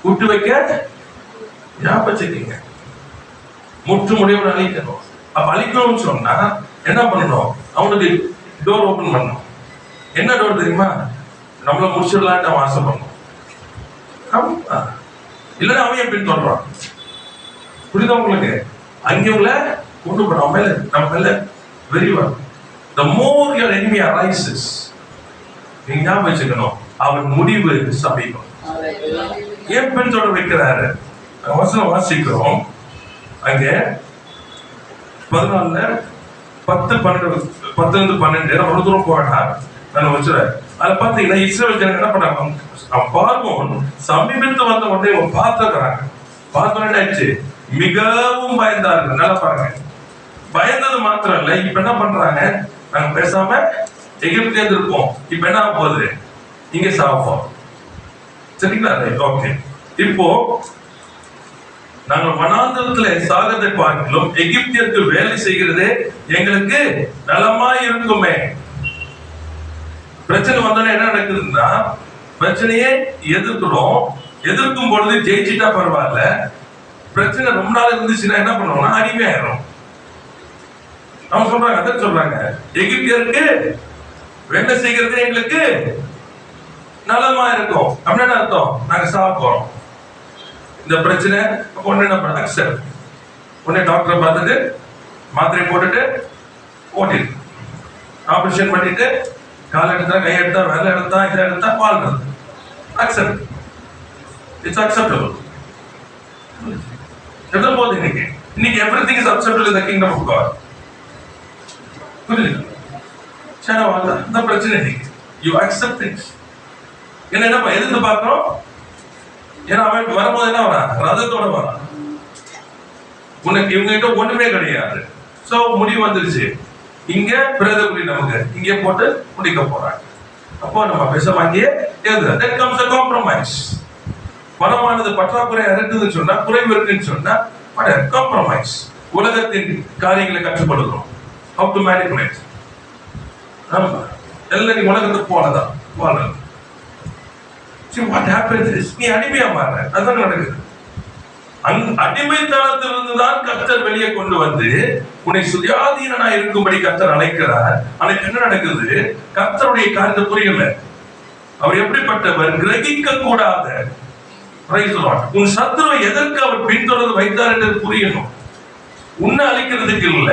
கூட்டு வைக்க ஞாபகம் முற்று முடிவு அழிக்கணும். அப்ப அழிக்கணும்னு சொன்னா என்ன பண்ணணும்? அவனுக்கு டோர் ஓபன் பண்ணணும். என்ன டோர் தெரியுமா? நம்மள முடிச்சிடலான்னு அவன் ஆசை பண்ணணும். இல்லைன்னா அவன் பின் தொடர்றான். புரியுதா உங்களுக்கு? அங்கே உங்களை கொண்டு போற நம்ம மேல வெறிவன். The more your enemy arises, நீங்க ஞாபகம் வச்சுக்கணும், அவன் முடிவு சமீபம். ஏன் பெண் தொடர் வைக்கிறாரு? வசனம் வாசிக்கிறோம் அங்கே 14 10 12 12 அவ்வளவு தூரம் போனா நான் வச்சுறேன். அதை பார்த்தீங்கன்னா இஸ்ரவேல் ஜனங்க என்ன பண்ணாங்க, பார்வோன் சமீபத்து வந்த உடனே பார்த்துக்கிறாங்க. பார்த்தோன்னே ஆச்சு, மிகவும் பயந்தார்கள். நல்லா பாருங்க, பயந்தது மாத்திரம் இல்ல, இப்ப என்ன பண்றாங்க, நாங்க பேசாம எகிப்தில இருப்போம், இப்ப என்ன ஆக போகுது, இங்க சாவோம். சரிங்களா? ஓகே. இப்போ நாங்கள் வனாந்தரத்துல சாகத்தை பார்க்கலாம், எகிப்தியருக்கு வேலை செய்கிறது எங்களுக்கு நலமா இருக்குமே. பிரச்சனை வந்தோடனே என்ன நடக்குதுன்னா, பிரச்சனையே எதிர்க்கிறோம், எதிர்க்கும் பொழுது ஜெயிச்சுட்டா பரவாயில்ல, பிரச்சனை ரொம்ப நாள் இருந்துச்சுன்னா என்ன பண்ணுவோம்னா அடிமையாயிரும். அவங்க சொல்றாங்க, அதான் சொல்றாங்க, எகிப்தியருக்கு வேலை செய்கிறது எங்களுக்கு நலமா இருக்கும். அப்படின்னு அர்த்தம், நாங்க சாக போறோம். இந்த பிரச்சனை ஒண்ணு என்ன பண்ண அக்செப்ட், உடனே டாக்டரை பார்த்துட்டு மாத்திரை போட்டுட்டு ஓட்டிடு, ஆபரேஷன் பண்ணிட்டு கால் எடுத்தா, கை எடுத்தா, வேலை எடுத்தா, இதை எடுத்தா, வாழ்றது அக்செப்ட். It's acceptable. எவ்வளவு போகுது இன்னைக்கு everything is acceptable in the kingdom of God. புரியுது? சரி, அந்த பிரச்சனை இன்னைக்கு யூ அக்செப்ட் திங்ஸ். என்னப்பா எதிர்த்து பார்க்கிறோம், ஏன்னா அவன் வரும்போது என்ன வரான், ரதத்தோட வரான். உனக்கு இவங்க கிட்ட ஒண்ணுமே கிடையாது. சோ முடிவு வந்துருச்சு, இங்க பிரதகுடி நமக்கு இங்கே போட்டு முடிக்க போறாங்க. அப்போ நம்ம பேசாம அங்கேயே then comes a compromise. பணமானது பற்றாக்குறை இருக்குதுன்னு சொன்னா, குறைவு இருக்குன்னு சொன்னா காம்ப்ரமைஸ். உலகத்தின் காரியங்களை கற்றுக்கொள்கிறோம், how to manipulate. ஆமா, எல்லாம் நீ உலகத்துக்கு போனதான் வாழ்றது. See what happens is, நீ அடிமையா மாற, அதான் நடக்குது. அடிமைத்தனத்திலிருந்து தான் கர்த்தர் வெளியே கொண்டு வந்து உன்னை சுயாதீனனா இருக்கும்படி கர்த்தர் அழைக்கிறார். ஆனா என்ன நடக்குது, கர்த்தருடைய காரியத்தை புரியல. அவர் எப்படிப்பட்டவர், கிரகிக்க கூடாத. உன் சத்துருவை எதற்கு அவர் பின்தொடர்ந்து வைத்தார் என்று புரியணும். உன்னை அழிக்கிறதுக்கு இல்ல,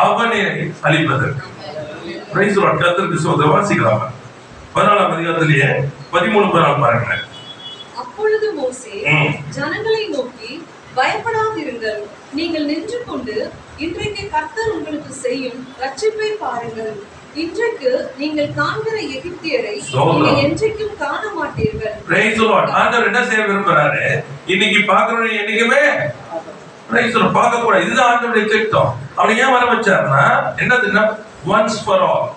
அவனை அழிப்பதற்கு. கர்த்தருக்கு சோதனை வாசிக்கலாம் 14ஆம் அதிகாரத்திலேயே 13 பாருங்க. அப்பொழுது மோசே ஜனங்களை நோக்கி, பயப்படாதிருங்கள், நீங்கள் நின்று கொண்டு இன்றைக்கு கர்த்தர் உங்களுக்கு செய்யும் ரட்சிப்பை பாருங்கள். இன்றைக்கு நீங்கள் காண்கிற எகிப்தியரை நீங்கள் என்றைக்கும் காண மாட்டீர்கள். Price the Lord. ஆண்டவர் என்ன செய்ய விரும்புறாரு, இன்னைக்கு பார்க்கறவங்க என்னைக்குமே பிரைஸ் தி லார்ட் பார்க்க கூடாது. இதுதான் ஆண்டவருடைய திட்டம். அவர் ஏன் வர வச்சார்னா, என்னதுன்னா ஒன்ஸ் ஃபார் ஆல்.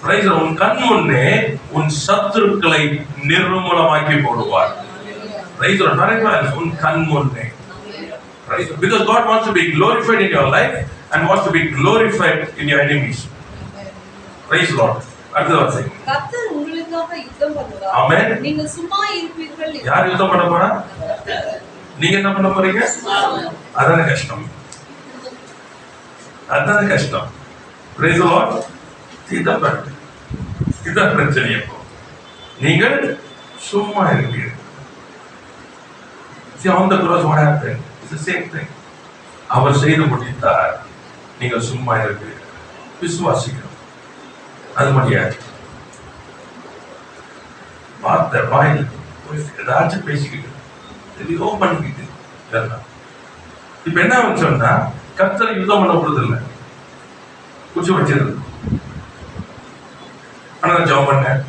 பிரைஸ் உன் கண் முன்னே உன் சத்துருக்களை நிர்மூலமாக்கி போடுவார். Price the Lord. உன் கண் முன்னே. Right? Because God wants to be glorified in your life and wants to be glorified in your enemies. Praise the Lord. அடுத்த வார்த்தை. கர்த்தர் உங்களுக்காக யுத்தம் பண்ணுவார். ஆமென். நீங்கள் சும்மா இருப்பீர்கள். யார் யுத்தம் பண்ண போறா? நீங்க என்ன பண்ண போறீங்க? அதான கஷ்டம். அதான கஷ்டம். Praise the Lord. இதான் பிரச்சனை. இப்போ நீங்கள் சும்மா இருப்பீர்கள். See on the cross what happened? It's the same thing. அவர் செய்து முடித்தார், நீங்கள் சும்மா இருப்பீர்கள். விசுவாசிக்கிறோம். அது முடியாது. வார்த்தை வாயில் ஏதாச்சும் பேசிக்கிட்டு எதையோ பண்ணிக்கிட்டு இப்ப என்ன சொன்னா, கர்த்தர் யுத்தம் பண்ண போறது இல்லை, குச்சி வச்சிருது. ஆனா நான் ஜெபம் பண்ணேன்,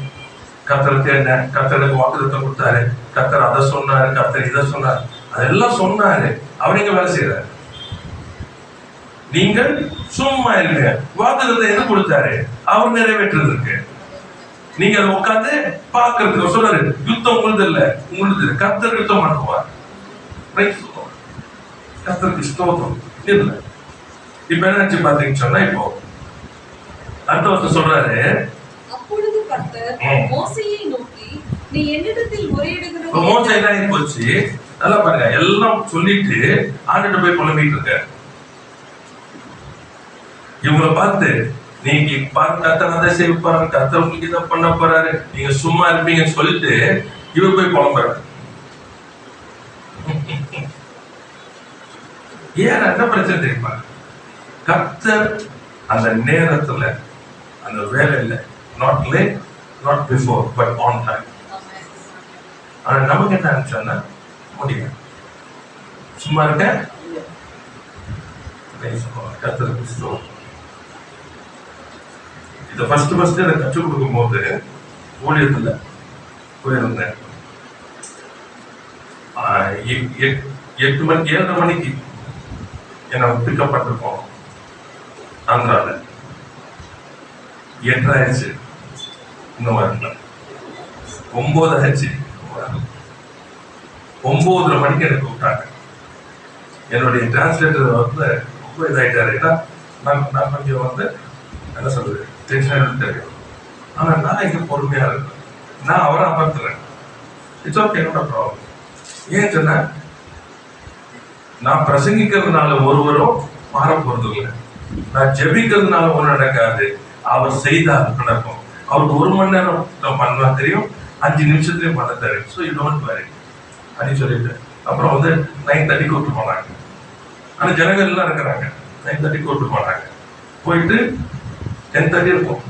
கர்த்தர் தேடினேன், கர்த்தருக்கு வாக்குத்தத்தம் கொடுத்தாரு, கர்த்தர் அதை சொன்னாரு, கர்த்தர் இதை சொன்னாரு, அதெல்லாம் சொன்னாரு. அவர் எங்க வேலை செய்யறாரு? நீங்கள் சும்மா இருங்க. வாக்குத்தத்தை எது கொடுத்தாரு? அவர் நிறைவேற்றுறதுக்கு. நீங்க அதை உட்கார்ந்து பாக்குறதுக்கு சொல்றாரு. யுத்தம் உங்களுது இல்ல, உங்களுது இல்ல, கர்த்தர் யுத்தம் பண்ணுவார். கர்த்தருக்கு ஸ்தோத்திரம். இல்ல இப்ப என்ன நினைச்சு பாத்தீங்கன்னு சொன்னா, இப்போ அடுத்த வருஷம் சொல்றாரு, அப்பொழுது கர்த்தர் மோசேயை நோக்கி, நீ என்னிடத்தில் முறையிடுகிறது. மோசே என்ன ஆகி போச்சு, நல்லா பாருங்க, எல்லாம் சொல்லிட்டு ஆண்டுட்டு போய் புலம்பிட்டு இருக்க. இவங்களை பார்த்து நீங்க பாருங்க, கர்த்தர் அதை செய்ய போறாரு, கர்த்தர் உங்களுக்கு இதை பண்ண போறாரு, நீங்க சும்மா இருப்பீங்கன்னு சொல்லிட்டு இவர் போய் புலம்புறாரு. ஏன் என்ன பிரச்சனை தெரியுமா? கர்த்தர் அந்த நேரத்துல அந்த வேலையில not late not before but on time. ஆனா நமக்கு என்ன நினைச்சோன்னா முடியும் சும்மா இருக்க கர்த்தருக்கு ஸ்தோத்திரம். இதை ஃபர்ஸ்ட் இதை கற்றுக் கொடுக்கும் போது ஊழியத்துல போயிருந்தேன். 8 மணி 7:30 மணிக்கு என்ன பிக்கப் பண்ணிருக்கோம் ஆந்திரால. 8:30 ஆயிடுச்சு, இன்னும் வரல. 9 ஆயிடுச்சு, 9:30 மணிக்கு எனக்கு கூப்பிட்டாங்க. என்னுடைய டிரான்ஸ்லேட்டர் வந்து ரொம்ப இதாயிட்டாரு. நான் கொஞ்சம் வந்து என்ன சொல்றது டென்ஷன் தெரியும். ஆனா நான் இங்க பொறுமையா இருக்கேன். நான் அவரை அமர்த்துறேன். It's okay, no problem. ஏன் சொன்ன, நான் பிரசங்கிக்கிறதுனால ஒருவரும் மாற போறது இல்லை. நான் ஜெபிக்கிறதுனால ஒன்றும் நடக்காது. அவர் செய்தால் நடக்கும். அவருக்கு 1 மணி நேரம் பண்ணா தெரியும், 5 நிமிஷத்துலயும் பண்ண தெரியும். ஸோ யூ டோன்ட் வரி அப்படின்னு சொல்லிட்டு அப்புறம் வந்து 9:30 கூப்பிட்டு போனாங்க. ஆனா ஜனங்கள் எல்லாம் இருக்கிறாங்க. 9:30 கூப்பிட்டு போனாங்க. போயிட்டு 10:30 இருக்கும்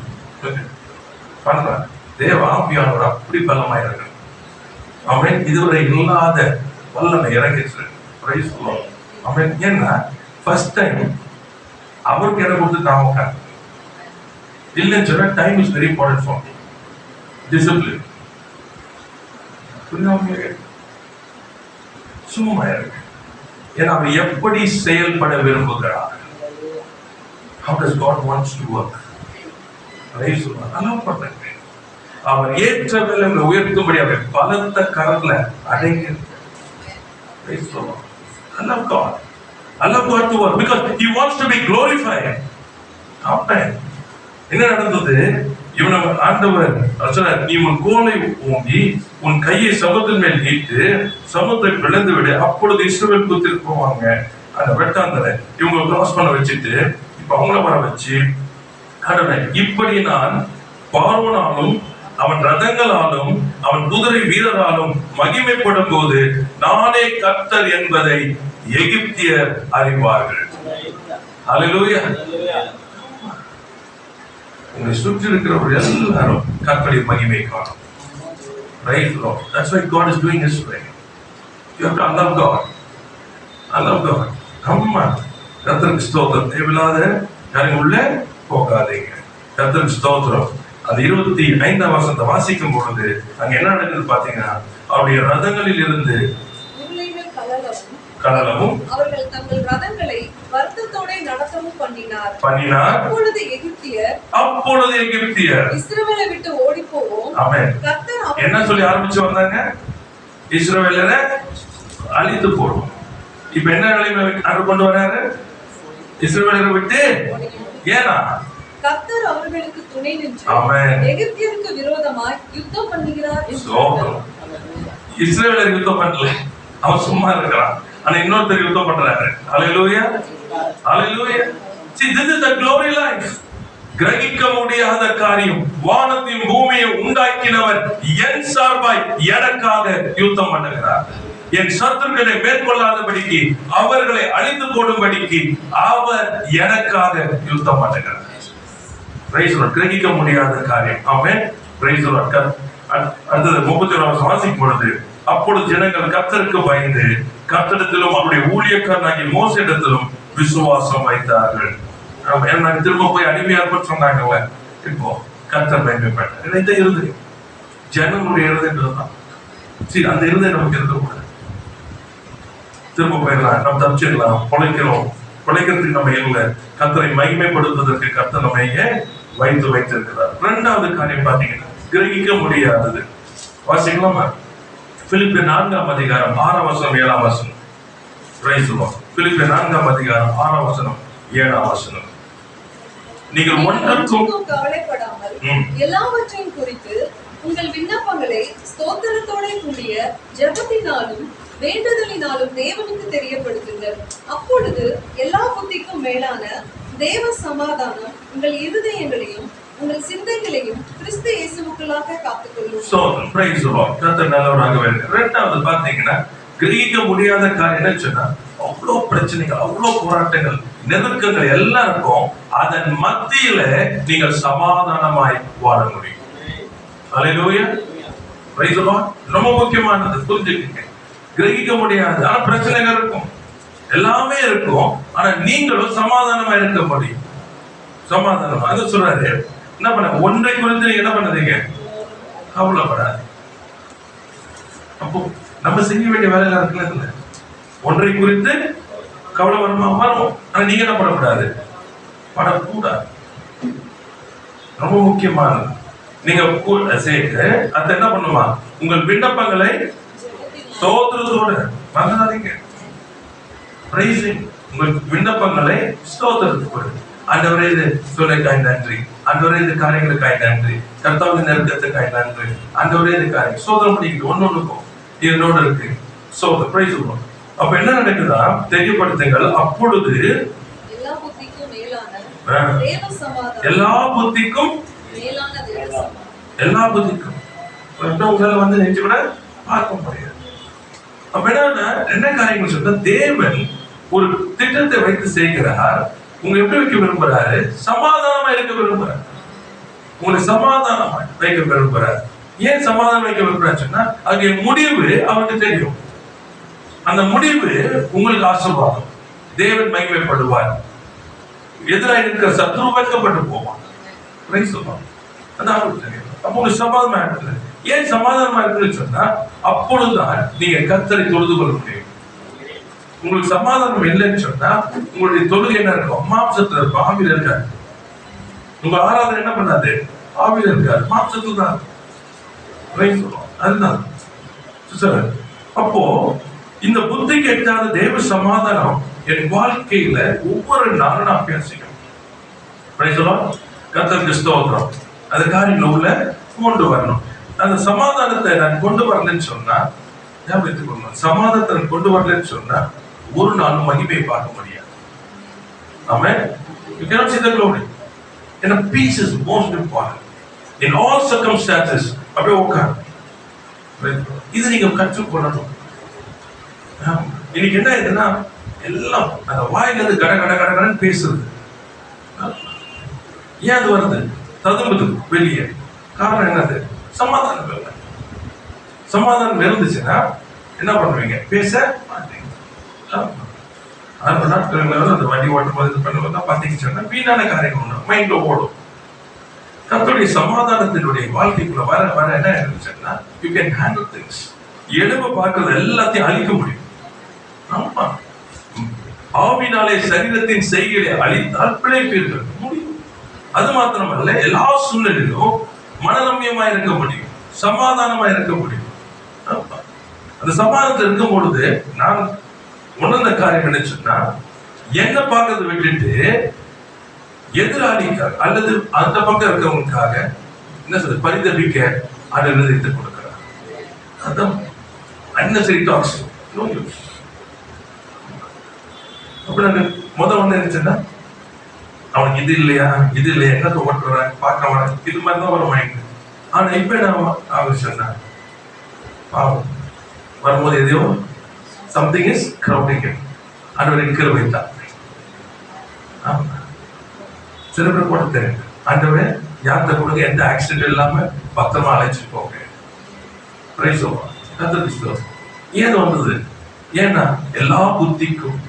பண்றாங்க. தேவ ஆவியானவர் அப்படி பலமாயிருக்கு. அவன் இதுவரை இல்லாத வல்லமை இறங்கிச்சு. அவன் ஏன்னா ஃபர்ஸ்ட் டைம் அவருக்கு இடம் கொடுத்து நான் உட்காந்து இல்லைன்னு சொன்னா time is very important for me. Discipline சும்மா இருக்கு. ஏன்னா அவர் எப்படி செயல்பட விரும்புகிறார். How does God wants to work? Allow பண்ணுங்க. அவர் ஏற்ற வேலைகளை உயர்த்தும்படி அவர் பலத்த கரத்துல அடங்கி. I love God. I love God to work because He wants to be glorified. Amen. என்ன நடந்தது? இவனை ஆண்டவர் சொன்னார், நீ உன் கோலை ஓங்கி உன் கையை சமுத்தின் மேல் நீட்டு சமுத்திரை பிளந்து விடு, அப்பொழுது இஸ்ரவேல் புத்திரர் போவாங்க. அந்த வெட்டாந்தரை இவங்க கிராஸ் பண்ண வச்சுட்டு இப்ப அவங்கள வர வச்சு இப்படி நான் பார்வோனாலும் அவன் ரதங்களாலும் அவன் குதிரை வீரராலும் மகிமைப்படும் போது நானே கர்த்தர் என்பதை எகிப்தியர் அறிவார்கள். ஹல்லேலூயா. உங்களை சுற்றி இருக்கிறவர்கள் எல்லாரும் கர்த்தருடைய மகிமை காணும். Praise the Lord. That's why God is doing this way. You have to love God. I love God. அம்மா கர்த்தருக்கு ஸ்தோத்திரம். தேவையில்லாத காரியங்கள் உள்ள போகாதீங்க. கர்த்தருக்கு ஸ்தோத்திரம். அது 25ஆம் வசனத்தை வாசிக்கும் பொழுது அங்க என்ன நடக்குது பாத்தீங்கன்னா, அவருடைய ரதங்களில் இருந்து கலலவும் அவர்கள் தங்கள் ரதங்களை வருத்தத்தோட நடத்தவும் பண்ணினார். அப்பொழுது எகிப்தியர் இஸ்ரவேலை விட்டு ஓடி போவோம். ஆமென். கர்த்தர் என்ன சொல்லி ஆரம்பிச்சு வந்தாங்க? இஸ்ரவேலரை அழித்து போடுவோம். இப்ப என்ன நிலைமை கொண்டு வராரு? இஸ்ரவேலரை விட்டு. ஏன்னா கர்த்தர் அவர்களுக்கு துணை நின்று எகிப்தியருக்கு விரோதமாய் யுத்தம் பண்ணுகிறார். இஸ்ரவேலர் யுத்தம் பண்ணல, அவன் சும்மா இருக்கிறான். ஆனா இன்னொருத்தர் யுத்தம் பண்றாரு. ஹல்லேலூயா, ஹல்லேலூயா. See, this is the glory life. கிரகிக்க முடியாத காரியம். வானத்தையும் பூமியை உண்டாக்கினவர் என் சார்பாய் எனக்காக யுத்தம் பண்ணுகிறார். என் சத்துருக்களை மேற்கொள்ளாதபடிக்கு அவர்களை அழித்து போடும்படிக்கு அவர் எனக்காக யுத்தம் பண்ணுகிறார். கிரகிக்க முடியாத காரியம். ஆமென். அடுத்தது 31 வாசிக்கும் பொழுது அப்பொழுது ஜனங்கள் கர்த்தருக்கு பயந்து கர்த்தரிடத்திலும் அவருடைய ஊழியக்காரனாகிய மோசேயிடத்திலும் விசுவாசம் வைத்தார்கள். நாங்க திரும்ப போய் அடிமையா இருப்போம் சொன்னாங்கல்ல, இப்போ கர்த்தர் பயன்பட்டார். இந்த இருதய ஜனங்களுடைய இருதயம் தான். சரி, அந்த இருதயம் நமக்கு இருக்கக்கூடாது. திரும்ப போயிடலாம், நம்ம தப்பிச்சிடலாம், பிழைக்கிறதுக்கு நம்ம இல்லை. கர்த்தரை மகிமைப்படுத்துவதற்கு கர்த்தர் நம்ம வைத்து வைத்திருக்கிறார். 2வது காரியம் பாத்தீங்கன்னா கிரகிக்க முடியாதது. வாசிக்கலாமா? பிலிப்பியர் 4ஆம் அதிகாரம் 6ஆம் வசனம் 7ஆம் வசனம். பிலிப்பியர் 4ஆம் அதிகாரம் 6ஆம் வசனம் 7ஆம் வசனம். நீங்கள் ஒன்றுக்கும் கவலைப்படாமல் எல்லாவற்றையும் குறித்து உங்கள் விண்ணப்பங்களை ஸ்தோத்திரத்தோட கூடிய ஜெபத்தினாலும் வேண்டுதலினாலும் தேவனுக்கு தெரியப்படுத்துங்கள். அப்பொழுது எல்லா புத்திக்கும் மேலான தேவ சமாதானம் உங்கள் இருதயங்களையும் உங்கள் சிந்தைகளையும் கிறிஸ்து இயேசுவுக்குள்ளாக காத்துக்கொள்ளும். So praise the Lord. கர்த்தர் நல்லவராக இருக்கிறார். 2வது பாத்தீங்கன்னா கிரகிக்க முடியாத காரியம் என்னன்னா அவ்வளவு பிரச்சனைகள், அவ்வளவு போராட்டங்கள், நெருக்கங்கள் எல்லாம் இருக்கும். அதன் மத்தியில நீங்கள் சமாதானமாய் வாழ முடியும். அல்லேலூயா, பிரைஸ் தி லார்ட். ரொம்ப முக்கியமானது, புரிஞ்சுக்கங்க. கிரகிக்க முடியாது, ஆனா பிரச்சனைகள் இருக்கும், எல்லாமே இருக்கும். ஆனா நீங்களும் சமாதானமா இருக்க முடியும். சமாதானம் அது சொல்றாரு. என்ன பண்ண, ஒன்றை குறித்து என்ன பண்ணாதீங்க, கவலைப்படாது. அப்போ நம்ம செய்ய வேண்டிய வேலையெல்லாம் இருக்குல்ல, ஒன்றை குறித்து கவலை வருமா, வரும். ஆனா நீங்க என்ன பண்ணக்கூடாது, படக்கூடாது. ரொம்ப முக்கியமானது. நீங்க சேர்த்து அது என்ன பண்ணுமா, உங்கள் விண்ணப்பங்களை ஸ்தோத்திரத்தோட மறந்துடாதீங்க. பிரைசிங், உங்கள் விண்ணப்பங்களை ஸ்தோத்திரத்தோடு, ஆண்டவரே இது சொல்லுக்காய் நன்றி, ஆண்டவரே இது காரியங்களுக்காய் நன்றி, கர்த்தாவின் நெருக்கத்துக்காய் நன்றி, ஆண்டவரே இது காரியம் சோதனை பண்ணிக்கிட்டு ஒன்னொன்னுக்கும் இதனோடு இருக்கு. சோ பிரைஸ் சொல்லுவோம். அப்ப என்ன நடக்குதா, தெரியப்படுத்துங்கள். அப்பொழுது எல்லா புத்திக்கும் உங்களால வந்து நெஞ்சு கூட பார்க்க முடியாது. அப்ப என்ன காரியங்கள் சொல்ற, தேவன் ஒரு திட்டத்தை வைத்து செய்கிறார். உங்களை எப்படி வைக்க விரும்புறாரு, சமாதானமா இருக்க விரும்புறாரு. உங்களை சமாதானமா வைக்க விரும்புறாரு. ஏன் சமாதானம் வைக்க விரும்புறாரு சொன்னா, அது முடிவு அவருக்கு தெரியும். அந்த முடிவு உங்களுக்கு ஆசீர்வாதம், தேவன் மகிமைப்படுவார், எதிராக இருக்கிற சத்ரு வைக்கப்பட்டு போவான். அதான் தெரியும். அப்போ உங்களுக்கு சமாதானமா இருக்குது. ஏன் சமாதானமா இருக்குன்னு சொன்னா, அப்பொழுதுதான் நீங்க கர்த்தரை தொழுது கொள்ள முடியும். உங்களுக்கு சமாதானம் இல்லைன்னு சொன்னா, உங்களுடைய தொழுகை என்ன இருக்கும், மாம்சத்துல இருக்கும், ஆவியில இருக்காது. உங்க ஆராதனை என்ன பண்ணாது, ஆவியில இருக்காது, மாம்சத்துல தான். அதுதான். அப்போ இந்த புத்தி கெட்டாத தேவ சமாதானம் என் வாழ்க்கையில ஒவ்வொரு நாளும் நான் பேசிக்கணும். கர்த்தருக்கு ஸ்தோத்திரம். அது காரியம் உள்ள கொண்டு வரணும். அந்த சமாதானத்தை நான் கொண்டு வரலன்னு சொன்னா, சமாதானத்தை கொண்டு வரலன்னு சொன்னா ஒரு நாளும் மகிமையை பார்க்க முடியாது. ஆமென். You cannot see the glory. And peace is most important. In all circumstances, அப்படியே உட்கார். இது நீங்க கற்றுக்கொள்ளணும். இன்னைக்கு என்ன ஆயிடுதுன்னா, எல்லாம் அந்த வாயில இருந்து கட கட கடன்னு பேசுறது. ஏன் அது வருது, ததும்புது வெளியே. காரணம் என்னது, சமாதானம் இல்லை. சமாதானம் இருந்துச்சுன்னா என்ன பண்ணுவீங்க, பேச மாட்டீங்க. நாட்கள் அந்த வண்டி ஓட்டும் போது பண்ணும்போது பாத்தீங்கன்னா வீணான காரியம் ஒண்ணு மைண்ட்ல ஓடும். கர்த்தருடைய சமாதானத்தினுடைய வாழ்க்கைக்குள்ள வர வர என்ன இருந்துச்சுன்னா, யூ கேன் ஹேண்டில் திங்ஸ். எழுப பார்க்கறது எல்லாத்தையும் அழிக்க முடியும். ஆமா, ஆவினாலே சரீரத்தின் செய்கையை அழித்தால் பிழைப்பீர்கள் முடியும். அது மாத்திரமல்ல, எல்லா சூழ்நிலையிலும் மனரம்யமா இருக்க முடியும், சமாதானமா இருக்க முடியும். அந்த சமாதானத்தில் இருக்கும் பொழுது நான் உணர்ந்த காரியம் என்ன சொன்னா, என்ன பார்க்கறத விட்டுட்டு எதிராளிக்காக அல்லது அந்த பக்கம் இருக்கிறவங்களுக்காக என்ன சொல்றது, பரிதபிக்க அதை நிறுத்தி கொடுக்கிறார். அதான் unnecessary talks, no use. அப்படி முதல் ஒண்ணு இருந்துச்சுன்னா, அவனுக்கு இது இல்லையா இது இல்லையா, என்னத்தை ஓட்டுறான் பார்க்க, இது மாதிரி தான் ஒரு மைண்ட். ஆனா இப்ப நான் அவர் சொன்னா, பாவம் வரும்போது எதையோ சம்திங் இஸ் கிரௌடிங் ஆண்டவர் இருக்கிற வைத்தான். சில பேர் கூட தெரியும், ஆண்டவர் யார்கிட்ட கொடுங்க, எந்த ஆக்சிடென்ட் இல்லாம பத்திரமா அழைச்சிட்டு போங்க. ஏன் வந்தது, ஏன்னா எல்லா புத்திக்கும்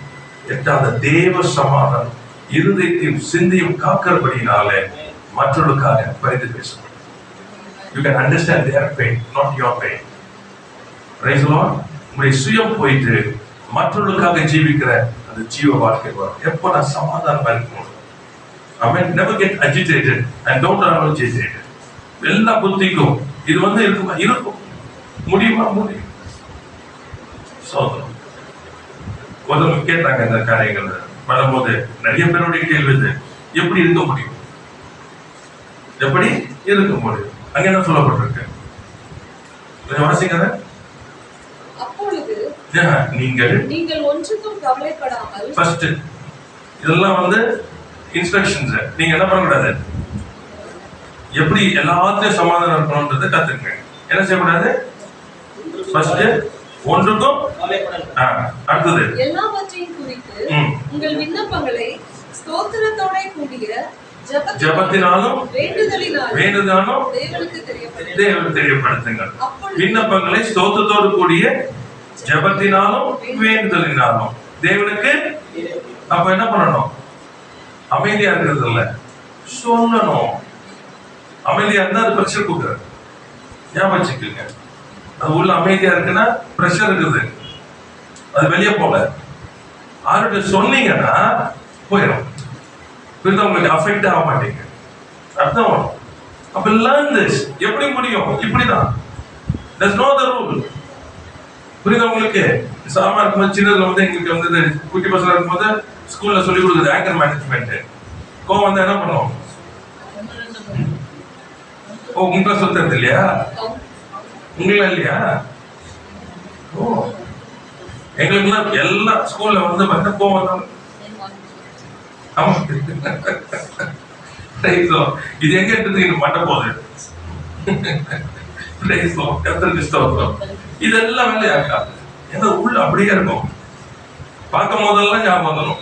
எட்டாத தேவ சமாதானம் இருதயத்தையும் சிந்தையும் காக்கிறபடினாலே மற்றவர்களுக்காக பரிந்து பேச முடியும். You can understand their pain, not your pain. Praise the Lord. உங்களுடைய சுயம் போயிட்டு மற்றவர்களுக்காக ஜீவிக்கிற அந்த ஜீவ வாழ்க்கை வரும். எப்போ நான் சமாதானமா இருக்கணும். Amen. Never get agitated and don't allow agitated. எல்லா புத்திக்கும் இது வந்து இருக்கும் முடியுமா, முடியும். சோதரம் முதல்ல கேட்டாங்க இந்த காரியங்கள் வரும்போது, நிறைய பேருடைய கேள்வி எப்படி இருக்க முடியும், எப்படி இருக்க முடியும். அங்க என்ன சொல்லப்பட்டிருக்கு, வாசிங்க. நீங்கள் ஒன்றுக்கும் கவலைப்படாமல், ஃபர்ஸ்ட் இதெல்லாம் வந்து இன்ஸ்ட்ரக்ஷன்ஸ். நீங்க என்ன பண்ணக்கூடாது, எப்படி எல்லாத்தையும் சமாதானம் இருக்கணும்ன்றதை கத்துக்குங்க. என்ன செய்யக்கூடாது, ஃபர்ஸ்ட் ஒன்றுக்கும், அடுத்தது எல்லாவற்றையும் குறித்து ஸ்தோத்திரத்தோட கூடிய ஜெபத்தினாலும் வேண்டுதலினாலும் தேவனுக்கு தெரியப்படுத்துங்கள். விண்ணப்பங்களை ஸ்தோத்திரத்தோடு கூடிய ஜெபத்தினாலும் வேண்டுதலினாலும் தேவனுக்கு. அப்ப என்ன பண்ணணும்? அமைதியா இருக்கிறது இல்ல, சொல்லணும். அமைதியா இருந்தா அது பிரஷர் கொடுக்குறது. ஞாபகம் வச்சுக்கோங்க, அது உள்ள அமைதியா இருக்குன்னா பிரஷர் இருக்குது, அது வெளியே போல. ஆர்கிட்ட சொன்னீங்கன்னா போயிடும், உங்களுக்கு அஃபெக்ட் ஆக மாட்டீங்க, அர்த்தம் வரும். அப்ப லேர்ன் திஸ். எப்படி முடியும்? இப்படிதான். there's no other rule. புரியுதா உங்களுக்கு? சாமா இருக்கும்போது சின்னதுல வந்து எங்களுக்கு வந்து குட்டி பசங்க இருக்கும்போது ஸ்கூல்ல சொல்லி கொடுக்குறது ஆங்கர் மேனேஜ்மெண்ட். கோவம் வந்து என்ன பண்ணுவோம்? ஓ, உங்களை சொல்றது இல்லையா? உங்களா இல்லையா? ஓ, எங்களுக்குலாம் எல்லா ஸ்கூல்ல வந்து மற்ற கோவம் வந்தாலும் இது எங்க எடுத்து மட்ட போகுது. இதெல்லாம் வேலையாக்கா எங்க உள்ள அப்படியே இருக்கும். பார்க்கும் போதெல்லாம் ஞாபகம் வந்துடும்.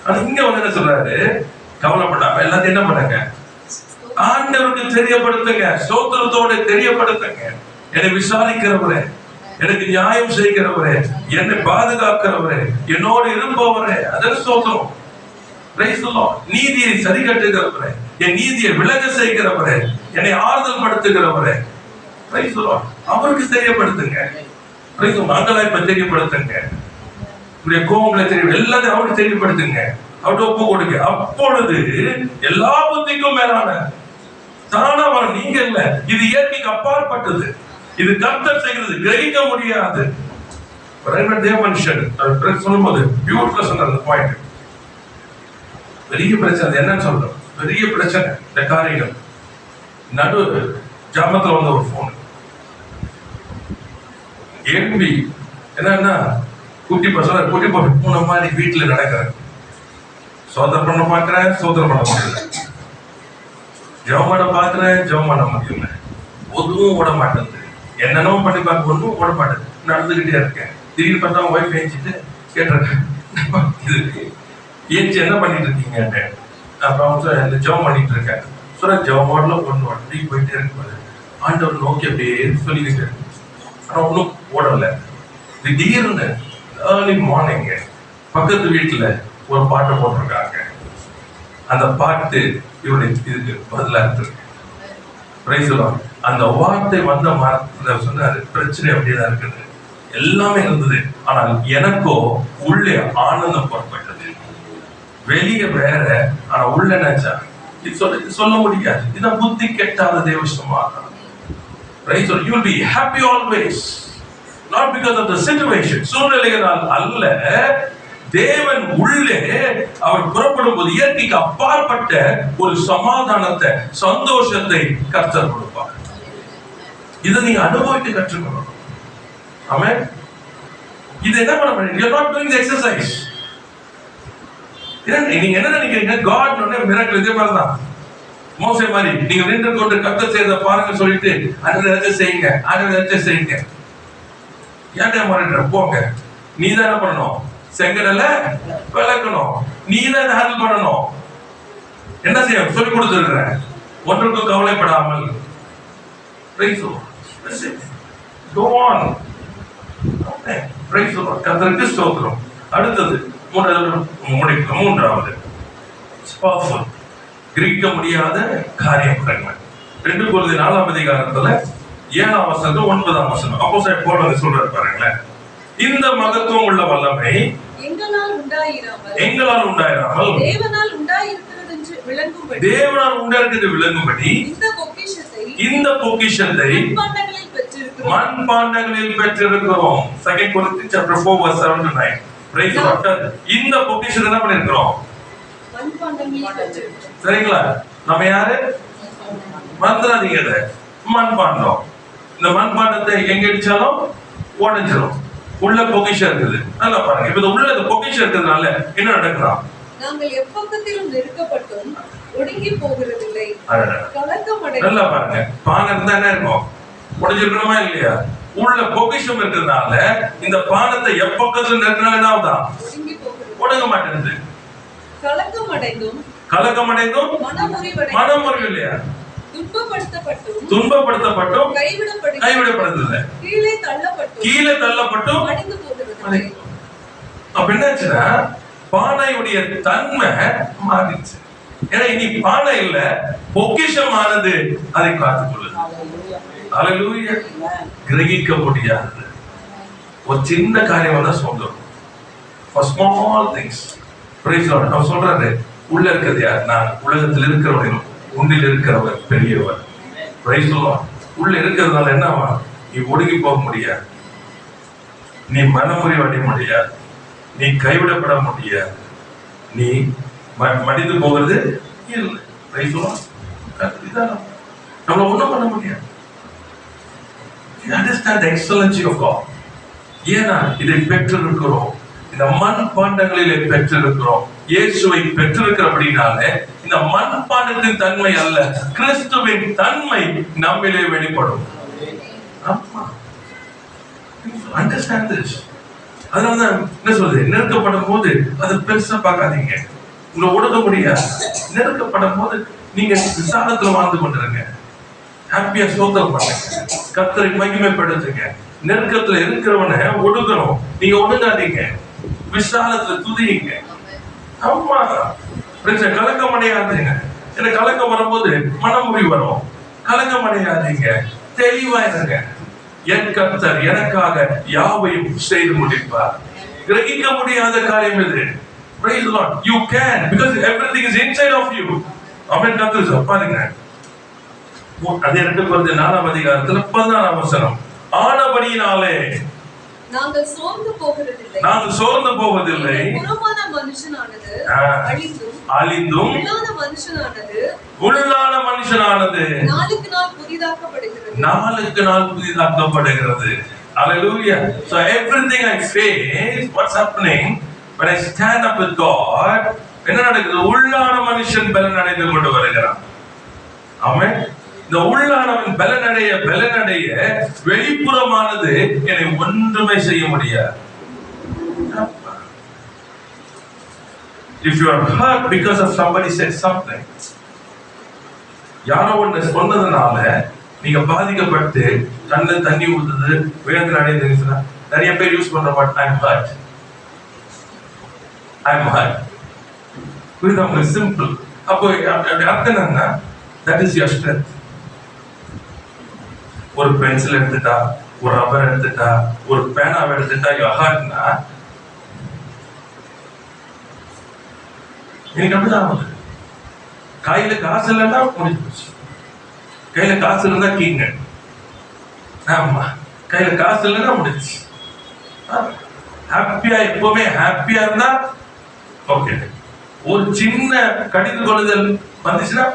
ஆனா இங்க வந்து என்ன சொல்றாரு? கவலைப்படாம எல்லாத்தையும் என்ன பண்ணுங்க? ஆண்டவருக்கு தெரியப்படுத்துங்க, ஸ்தோத்திரத்தோட தெரியப்படுத்துங்க. என்னை விசாரிக்கிறவரே, எனக்கு நியாயம் செய்கிறவரே, என்னை பாதுகாக்கிறவரே, என்னோடு இருப்பவரே, அதற்கு ஸ்தோத்திரம். நீதியை சரி கட்டுகிறவரே, என் நீதியை விலக செய்கிறவரே, என்னை ஆறுதல் படுத்துகிறவரே, அவருக்கு தெரியப்படுத்துங்க. மக்களை இப்ப தெரியப்படுத்துங்க, கோபங்களை தெரியும், எல்லாத்தையும் அவருக்கு தெரியப்படுத்துங்க, அவருக்கு ஒப்பு கொடுங்க. அப்பொழுது எல்லா புத்திக்கும் மேலான தானா வரும். நீங்க இல்ல, இது இயற்கைக்கு அப்பாற்பட்டது, இது கர்த்தர் செய்கிறது, கிரகிக்க முடியாது. தேவ மனுஷன் சொல்லும் போது பியூட்டிஃபுல்லா சொன்னார் அந்த பாயிண்ட். பெரிய பிரச்சனை என்னன்னு சொல்றோம்? பெரிய பிரச்சனை இந்த காரியங்கள். நடு ஜாமத்துல வந்த ஒரு போன் ஏன்பி என்னன்னா, குட்டி பசங்க குட்டி பூனை மாதிரி வீட்டுல நடக்கிறேன். சோதனை பண்ண பாக்குறேன், சோதனை பண்ண முடியல. ஜெபம் பண்ண பாக்குறேன், ஜெபம் பண்ண முடியல. ஒதுவும் ஓட மாட்டேங்குது. என்னென்னவோ பண்ணி பார்க்க ஒன்றும் ஓட மாட்டேங்குது. நடந்துகிட்டே இருக்கேன். திடீர்னு பார்த்தா ஒய்ஃப் ஏஞ்சிட்டு கேட்டிருக்கேன், ஏஞ்சி என்ன பண்ணிட்டு இருக்கீங்க? அப்புறம் இந்த ஜெபம் பண்ணிட்டு இருக்கேன். சொல்ல ஜெபமோடல ஒன்று வண்டி போயிட்டே இருக்கும்போது ஆண்டவர் நோக்கி அப்படியே சொல்லிக்கிட்டு, ஆனா ஒன்றும் ஓடல. திடீர்னு ஏர்லி மார்னிங் பக்கத்து வீட்டுல ஒரு பாட்டை போட்டிருக்காங்க. அந்த பாட்டு இவருடைய இதுக்கு பதிலா இருக்கு. அந்த வார்த்தை வந்த சொன்னாரு, பிரச்சனை அப்படியேதான் இருக்குது, எல்லாமே இருந்தது. ஆனால் எனக்கோ உள்ளே ஆனந்தம் புறப்பட்டது. வெளியே வேற, ஆனா உள்ள நினைச்சா இது சொல்ல முடியாது. இதான் புத்தி கெட்டாத தேவசமாக. You will be happy always, not because of the situation. சூழ்நிலைகளால் அல்ல, தேவன் உள்ளே அவர் புறப்படும் போது இயற்கைக்கு அப்பாற்பட்ட ஒரு சமாதானத்தை, சந்தோஷத்தை கர்த்தர் கொடுப்பார். இதை நீங்க அனுபவித்து கற்றுக்கணும். ஆமென். இது என்ன பண்ண முடியும்? You are not doing the exercise. நீங்க என்ன நினைக்கிறீங்க? காட் மிராக்கிள் இதே மாதிரிதான். மோசே மாதிரி நீங்க நின்று கொண்டு கர்த்தர் செய்த பாருங்க சொல்லிட்டு அதை செய்யுங்க, அதை செய்யுங்க. ஏன்டா மாறிடுற? போங்க. நீ தான் என்ன பண்ணணும்? செங்கடல விளக்கணும். நீ தான் ஹேண்டில் பண்ணணும். என்ன செய்ய சொல்லி கொடுத்துருக்கிறேன். ஒன்றுக்கும் கவலைப்படாமல் கர்த்தருக்கு ஸ்தோத்திரம். அடுத்தது மூன்றாவது கிரகிக்க முடியாத காரியங்கள். 2 Corinthians 4ஆம் அதிகாரத்துல 7ஆம் வசனம் 9ஆம் வசனம் அப்போஸ்தலன் பவுல் சொல்றாரு பாருங்களேன். இந்த மகத்துவம் உள்ள வல்லமை எங்களால் உண்டாயிராமல் தேவனால் உண்டாயிருக்கிறது விளங்கும்படி இந்த பொக்கிஷத்தை மண்பாண்டங்களில் பெற்றிருக்கிறோம். 2 Corinthians chapter 4 verse 7 to 9. Praise the Lord. இந்த பொக்கிஷத்தை என்ன பண்ணிருக்கிறோம்? சரிங்களா? நம்ம யாரு? மந்திராதீங்க. மண்பாண்டம். இந்த மண்பாண்டத்தை எங்க அடிச்சாலும் உடைஞ்சிரும். உள்ள பொக்கிஷம் இருக்குது. நல்லா பாருங்க. இப்ப உள்ள இந்த பொக்கிஷம் இருக்கிறதுனால என்ன நடக்குறா? நாங்கள் எப்பக்கத்திலும் நெருக்கப்பட்டும் ஒடுங்கி போகிறதில்லை. நல்லா பாருங்க. பானை இருந்தா என்ன இருக்கும்? உடைஞ்சிருக்கணுமா இல்லையா? உள்ள பொக்கிஷம் இருக்கிறதுனால இந்த பானத்தை எப்பக்கத்துல நெருக்கினாலும் என்ன ஆகுதா? ஒடுங்க மாட்டேங்குது. கலக்கமடைந்தும் மனமுறிவு இல்லையா, துன்பப்படுத்தப்பட்டும் கைவிடப்படுறது, கீழே தள்ளப்பட்டும். அப்ப என்னாச்சுன்னா பானையுடைய தன்மை மாறிடுச்சு. ஏன்னா இனி பானை இல்ல, பொக்கிஷமானது அதை காத்துக்கொள்ளுது. அல்லேலூயா. கிரகிக்க முடியாது ஒரு சின்ன காரியம் தான் சொல்றோம். For small things. Praise Lord. நான் சொல்றது உள்ள இருக்கிறது யார்? நான் உலகத்தில் இருக்கிறவன், உன்னில் இருக்கிறவர் பெரியவர். Praise Lord. உள்ள இருக்கிறதுனால என்னவா? நீ ஒடுங்கி போக முடியாது, நீ மனமுறிவு அடைய முடியாது, நீ கைவிடப்பட முடியாது, நீ மடிந்து போகிறது இல்லை. Praise Lord. நம்மள ஒண்ணும் பண்ண முடியாது. You understand the excellency of God. ஏன்னா இதை பெற்றிருக்கிறோம், இந்த மண் பாண்டங்களிலே பெற்றிருக்கிறோம். இயேசுவை பெற்றிருக்கிறபடினாலே இந்த மண் பாண்டத்தின் தன்மை அல்ல, கிறிஸ்துவின் தன்மை நம்மிலே வெளிப்படும். Understand this. அதனாலதான் என்ன சொல்றது, நெருக்கப்படும் போது அது பெருசா பார்க்காதீங்க, உங்களை ஒடுக்க முடியாது. நெருக்கப்படும் போது நீங்க விசாலத்துல வாழ்ந்து கொண்டிருங்க, ஹாப்பியா ஸ்தோத்திரம் பண்ணுங்க, கர்த்தரை மகிமைப்படுத்துங்க. நெருக்கத்துல இருக்கிறவனை ஒடுக்கணும், நீங்க ஒடுங்காதீங்க, விசாலத்துல துதியுங்க. ஆமா, கலக்கம் அடையாதீங்க. எனக்கு கலக்கம் வரும்போது மனமுறி வரும், கலக்கம் அடையாதீங்க, தெளிவாயிருங்க. என் கர்த்தர் எனக்காக யாவையும் செய்து முடிப்பார். கிரகிக்க முடியாத காரியம் இது. Praise the Lord. You can, because everything is inside of you. ஆமென். கர்த்தர் பாருங்க, அதே 2 கொரிந்தியர் 4ஆம் அதிகாரத்துல 16ஆம் வசனம். ஆனபடியினாலே நாங்கள் சோர்ந்து போவதில்லை, புறமான மனுஷனானது அழிந்தும் உள்ளான மனுஷனானது நாளுக்கு நாள் புதிதாக்கப்படுகிறது. Hallelujah. So everything I face, what's happening when I stand up with God, என்ன நடக்குது? உள்ளான மனுஷன் பலன் அடைந்து கொண்டு வருகிறான். ஆமென். இந்த உள்ளானவன் பலனடைய வெளிப்புறமானது என்னை ஒன்றுமே செய்ய முடியாது. If you are hurt because of somebody said something, யாரோ ஒன்று சொன்னதுனால நீங்க பாதிக்கப்பட்டு கண்ணு தண்ணி ஊத்துது, வேதனை அடையுதுன்னா நிறைய பேர் யூஸ் பண்ற மாதிரி I'm hurt. புரியுதா? சிம்பிள். அப்போ அர்த்தம் என்னன்னா that is your strength. ஒரு பென்சில் எடுத்துட்டா, ஒரு ரப்பர் எடுத்துட்டா, ஒரு பேனாவை எடுத்துட்டா you are hurtனா எனக்கு அப்படிதான் ஆகுது. கையில காசு இல்லைன்னா முடிஞ்சு போச்சு. கையில காசு இருந்தா கீங்க. ஆமா, கையில காசு இல்லைன்னா முடிச்சு. ஹாப்பியா, எப்பவுமே ஹாப்பியா இருந்தா ஓகே. ஒரு சின்ன கடிந்து கொள்ளுதல் வந்துச்சுன்னா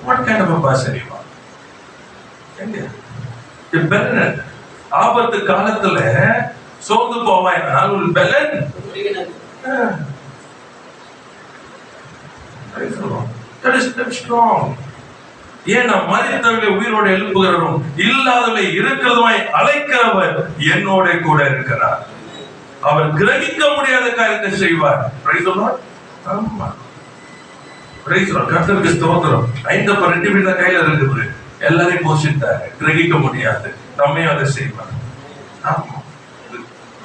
what kind of a person you are? ஆபத்து காலத்துல சோர்ந்து போவாயினால் ஒரு பலன் ஏன்னா மரித்தவர்களை உயிரோடு எழுப்புகிறவரும் இல்லாதவர்களை இருக்கிறதுமாய் அழைக்கிறவர் என்னோட கூட இருக்கிறார். அவர் கிரகிக்க முடியாத காரியத்தை செய்வார். கர்த்தருக்கு ஸ்தோத்திரம். 5 வீடு கையில இருக்குது, எல்லாரையும் போஷித்தாரு, கிரகிக்க முடியாது, நம்மையும் அதை செய்வார்.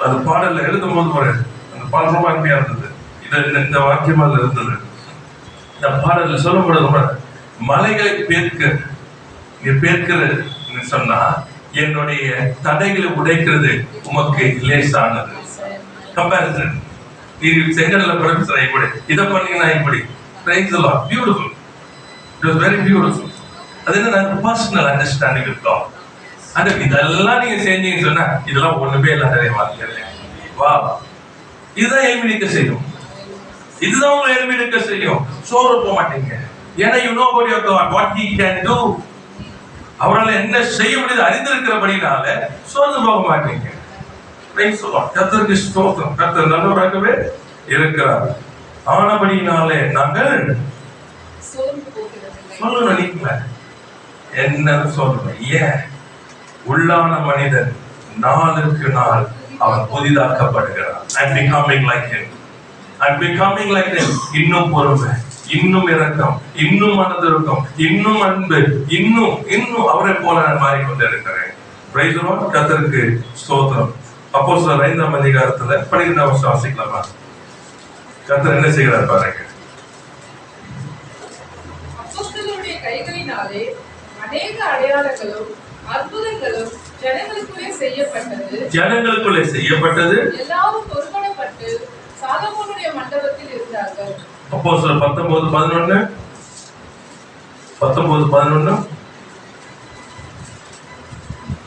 அது பாடல்ல எழுதும் போது அந்த பாடல் ரொம்ப அருமையா இருந்தது. இந்த வாக்கியம் அதுல இருந்தது. இந்த பாடல்ல சொல்லப்படுது, மலைகளை பேர்க்கிறது சொன்னா என்னுடைய தடைகளை உடைக்கிறது உமக்கு லேசானது. கம்பேரிசன், நீ செங்கடல பிரச்சனை இப்படி, இதை பண்ணீங்கன்னா இப்படி. Praise the Lord. Beautiful. It was very beautiful. அது என்ன, personal understanding with God. அந்த இதெல்லாம் நீங்க செஞ்சீங்கன்னு சொன்னா இதெல்லாம் ஒண்ணுமே இல்லாத வாழ்க்கையில வா, இதுதான் எளிமைக்க செய்யும், இதுதான் உங்களை எளிமைக்க செய்யும். சோறு போக மாட்டீங்க. ஏன்னா you know about your God, what he can do. அவரால் என்ன செய்ய முடியாது அறிந்திருக்கிறபடினால சோர்ந்து போக மாட்டீங்க. Praise the Lord. கர்த்தருக்கு ஸ்தோத்திரம். கர்த்தர் நல்லவராகவே இருக்கிறார். ஆனபடினாலே நாங்கள் சொல்லணும். நீங்க என்ன சொல்லணும்? ஏன் உள்ளான மனிதன் நாளுக்கு நாள் அவன் புதிதாக்கப்படுகிறான். I'm becoming like him. I'm becoming like them. இன்னும் பொறுமை, இன்னும் இரக்கம், இன்னும் மனதிருக்கம், இன்னும் அன்பு, இன்னும் அவரை போல நான் மாறிக்கொண்டே இருக்கிறேன். Praise the Lord. கர்த்தருக்கு ஸ்தோத்திரம். அப்போஸ்தலர் 5ஆம் அதிகாரத்துல 12ஆம் வசனம் வாசிக்கலாமா? கர்த்தர் என்ன செய்கிறார் பாருங்க. அப்போஸ்தலருடைய கைகளினாலே அநேக அடையாளங்களும் அற்புதங்களும் ஜனங்களுக்குள்ளே செய்யப்பட்டது. எல்லாரும் ஒருமனப்பட்டு சாலமோனுடைய மண்டபத்தில் இருந்தார்கள். அப்போஸ்தலர் 19:11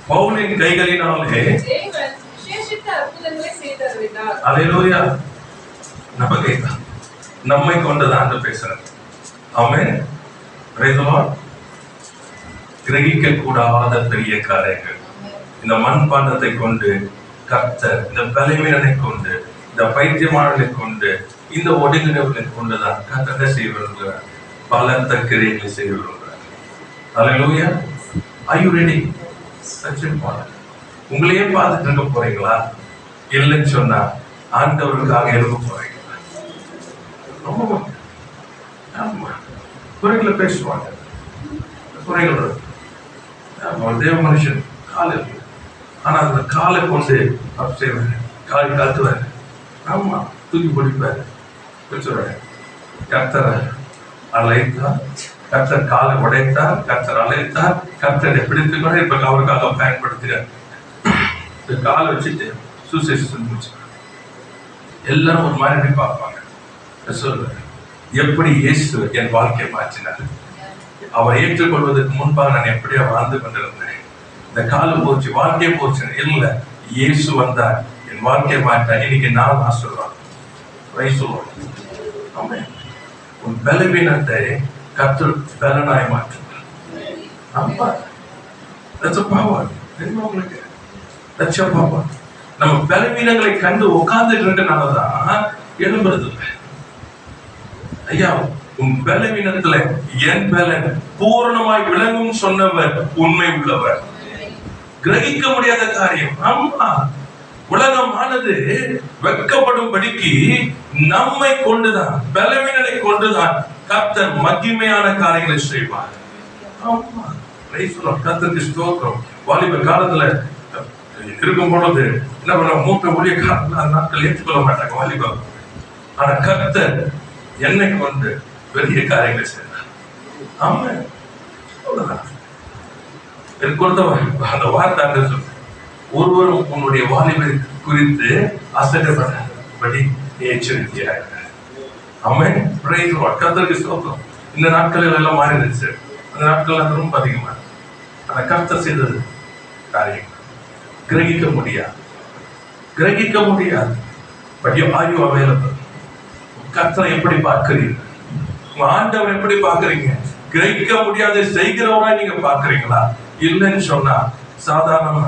பவுலின் கைகளினாலே தேவன் விசேஷித்த அற்புதங்களை செய்தருளினார். அல்லேலூயா. நம்மை கொண்டுதான் பேசுறார். ஆமென். Praise the lord. கிரகிக்க கூடாத பெரிய காரியங்கள் இந்த மண்பாண்டத்தை கொண்டு கர்த்தர், இந்த பலவீனனை கொண்டு, இந்த பைத்தியமானனை கொண்டு, இந்த ஒடுங்கினவர்களை கொண்டுதான் கர்த்தர் செய்ய விரும்புகிறார். பலத்த கிரியைகளை செய்ய விரும்புகிறார். அல்லேலூயா. Are you ready? உங்களையே பார்த்துட்டு இருக்க போறீங்களா? இல்லைன்னு சொன்னா ஆண்டவருக்காக இருக்க போறீங்களா? ரொம்ப குறைகளை பேசுவாங்க. குறைகளோட தேவ மனுஷன் காலை, ஆனா அந்த காலை கொண்டு செய்வாரு, காலை காத்துவாரு, ஆமா தூக்கி பிடிப்பாரு, வச்சுருவாரு. கர்த்தரை அழைத்தார், கர்த்தர் காலை உடைத்தார், கர்த்தர் அழைத்தார், கர்த்தரை பிடித்துக்கொண்டு இப்ப அவருக்காக பயன்படுத்தினார். காலை வச்சுட்டு சுசேஷன் முடிச்சார். எல்லாரும் ஒரு மாதிரி பார்ப்பாங்க. சொல்றாரு, எப்படி இயேசு என் வாழ்க்கையை மாற்றினார், அவர் ஏற்றுக்கொள்வதற்கு முன்பாக நான் எப்படியா வாழ்ந்து கொண்டிருந்தேன், இந்த காலம் போச்சு, வாழ்க்கையை போச்சு. இல்ல, இயேசு வந்தார், என் வாழ்க்கையை மாற்றார். இன்னைக்கு நான் சொல்றேன், உன் பலவீனத்தை கர்த்தர் பலனாய் மாற்றுவார். நம்ம பலவீனங்களை கண்டு உட்கார்ந்துட்டு இருக்கனாலதான் எழும்புறது. ஐயா, உன் பலவீனத்துல என் பலன் பூரணமாய் விளங்கும் சொன்னவர் உண்மை உள்ளவர். கிரகிக்க முடியாத காரியம். ஆமா, உலகமானது வெட்கப்படும்படிக்கு நம்மை கொண்டுதான், பலவீனனை கொண்டுதான் கர்த்தர் மகிமையான காரியங்களை செய்வார். ஆமா, கர்த்தருக்கு ஸ்தோத்திரம். வாலிப காலத்துல இருக்கும் பொழுது என்ன பண்ண, மூத்த ஊழிய காலத்துல நாட்கள் ஏற்றுக்கொள்ள மாட்டாங்க வாலிபம். ஆனா கர்த்தர் என்னை கொண்டு பெரிய காரியங்களை செய்தார். ஆமா, அந்த வார்த்தை சொல்ல, ஒருவரும் உன்னுடைய வாலிபை குறித்து அசைக்கப்படி எச்சரிக்கையாக. ஆமென். Praise the lord. கர்த்தருக்கு ஸ்தோத்திரம். இந்த நாட்களில் எல்லாம் மாறிடுச்சு. அந்த நாட்கள் ரொம்ப அதிகமா. ஆனா கர்த்தர் செய்தது காரியம் கிரகிக்க முடியாது. But are you available? கர்த்தரை எப்படி பார்க்கிறீங்க? உங்க ஆண்டவர் எப்படி பார்க்கறீங்க? கிரகிக்க முடியாத செய்கிறவரா நீங்க பார்க்கறீங்களா? இல்லைன்னு சொன்னா சாதாரணமா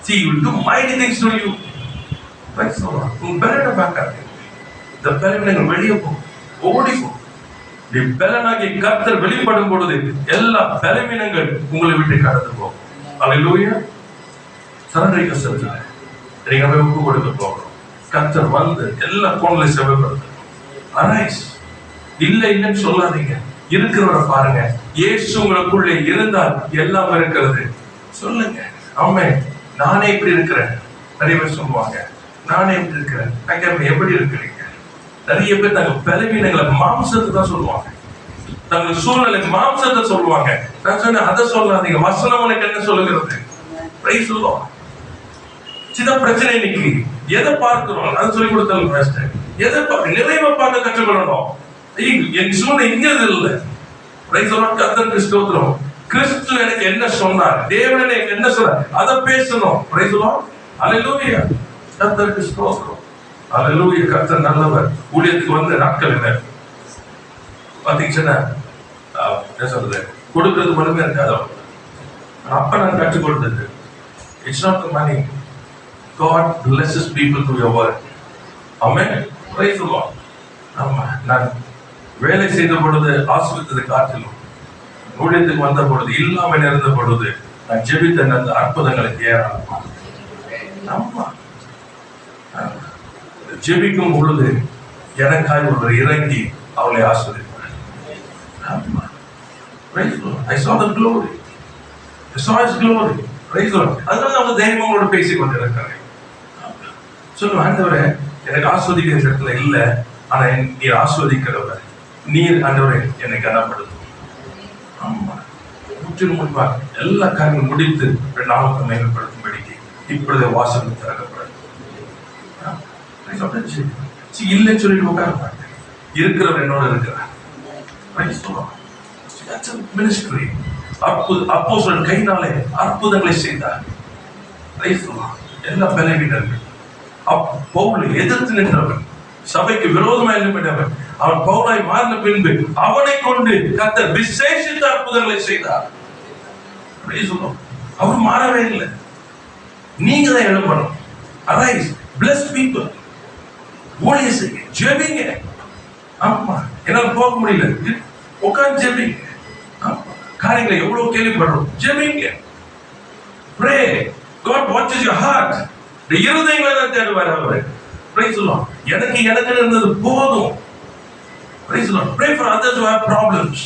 see you do mighty things to you. உங்க பலனை பார்க்காதீங்க. இந்த பலனை வெளியே ஓடி போ. நீ பலனாகி கர்த்தர் வெளிப்படும் பொழுது எல்லா பலவீனங்கள் உங்களை விட்டு கடந்து போகும். அல்லேலூயா. சரண்டரிக்க சொல்லுங்க. நீங்க ஒப்பு கொடுக்க போகிறோம். கர்த்தர் வந்து எல்லா கோணலையும் செவ்வாய்ப்படுத்து. அரைஸ். இல்லைன்னு சொல்லாதீங்க. இருக்கிறவரை பாருங்க. இயேசு உங்களுக்குள்ளே இருந்தால் எல்லாம் இருக்கிறது. சொல்லுங்க. ஆமென். நானே இப்படி இருக்கிறேன். நிறைய பேர் சொல்லுவாங்க, நானே இப்படி இருக்கிறேன். எப்படி இருக்கிறீங்க? நிறைய பேர் தங்கள் பலவீனங்களை மாம்சத்தை தான் சொல்லுவாங்க, தங்கள் சூழ்நிலை மாம்சத்தை சொல்லுவாங்க. நான் சொன்ன அதை சொல்லாதீங்க. வசனம் உனக்கு என்ன சொல்லுகிறது? Price the Lord. சின்ன பிரச்சனை இன்னைக்கு எதை பார்க்கிறோம் அதை சொல்லி கொடுத்தாலும் எதை நிறைவை பார்க்க கற்றுக்கொள்ளணும். என் சூழ்நிலை இங்க இல்லை. Price the lord. கர்த்தருக்கு ஸ்தோத்திரம். கிறிஸ்து எனக்கு என்ன சொன்னார், தேவன் எனக்கு என்ன சொன்னார், அதை பேசணும். Praise the lord. அல்லேலூயா. கர்த்தருக்கு ஸ்தோத்திரம். அல்லேலூயா. கர்த்தர் நல்லவர். ஊழியத்துக்கு வந்த நாட்கள் என்ன பாத்தீங்கன்னா என்ன சொல்றது, கொடுக்கிறது மட்டுமே இருக்காது. அப்ப நான் கற்றுக் கொடுத்தது, it's not the money. God blesses people through your word. Amen. Praise the Lord. ஆமா, நான் வேலை செய்த பொழுது ஆசீர்வதித்ததை காட்டிலும் ஊழியத்துக்கு வந்த பொழுது இல்லாமல் இருந்த பொழுது நான் ஜெபித்த அந்த அற்புதங்களுக்கு ஏறாம். ஆமா, ஜெபிக்கும் பொழுது எனக்காய் ஒருவர் இறங்கி அவளை ஆஸ்வதிப்பார். I saw the glory. I saw his glory. Praise the Lord. அதனால அவங்க தைரியங்களோட பேசிக் கொண்டிருக்கிறேன். சொல்லுங்க, ஆண்டவரே எனக்கு ஆஸ்வதிக்கிற இடத்துல இல்ல, ஆனா நீர் ஆஸ்வதிக்கிறவர், நீர் ஆண்டவரே என்னை கனப்படுத்தும். ஆமா, முற்றிலும் முன்பாக எல்லா காரியங்களும் முடித்து நாமத்தை மேம்படுத்தும்படிக்கு இப்பொழுது வாசல் திறக்கப்படும். இல்லைன்னு சொல்லிட்டு உட்கார மாட்டேன், இருக்கிறவர் என்னோட இருக்கிறார். மினிஸ்ட்ரி அப்போஸ்தலர் கையினாலே அற்புதங்களை செய்தார். எல்லா பலவீனர்கள் பவுலை எதிர்த்து நின்றவன், சபைக்கு விரோதமாக நின்றவன், அவன் பவுலாய் மாறின பின்பு அவனை கொண்டு கர்த்தர் விசேஷித்த அற்புதங்களை செய்தார். அவர் மாறவே இல்லை. நீங்க தான் எழுப்பணும். Arise, bless people. ஊழியம் செய்யுங்க, ஜெபிங்க. ஆமா, என்னால போக முடியல, உட்கார்ந்து ஜெபிங்க. காரியங்களை எவ்வளவு கேள்விப்படுறோம், ஜெபிங்க. Pray. God watches your heart. இருதயங்களை தான் தேடுவார் அவர். Praise the Lord. எனக்கு இருந்தது போதும். Praise the Lord. Pray for others who have problems.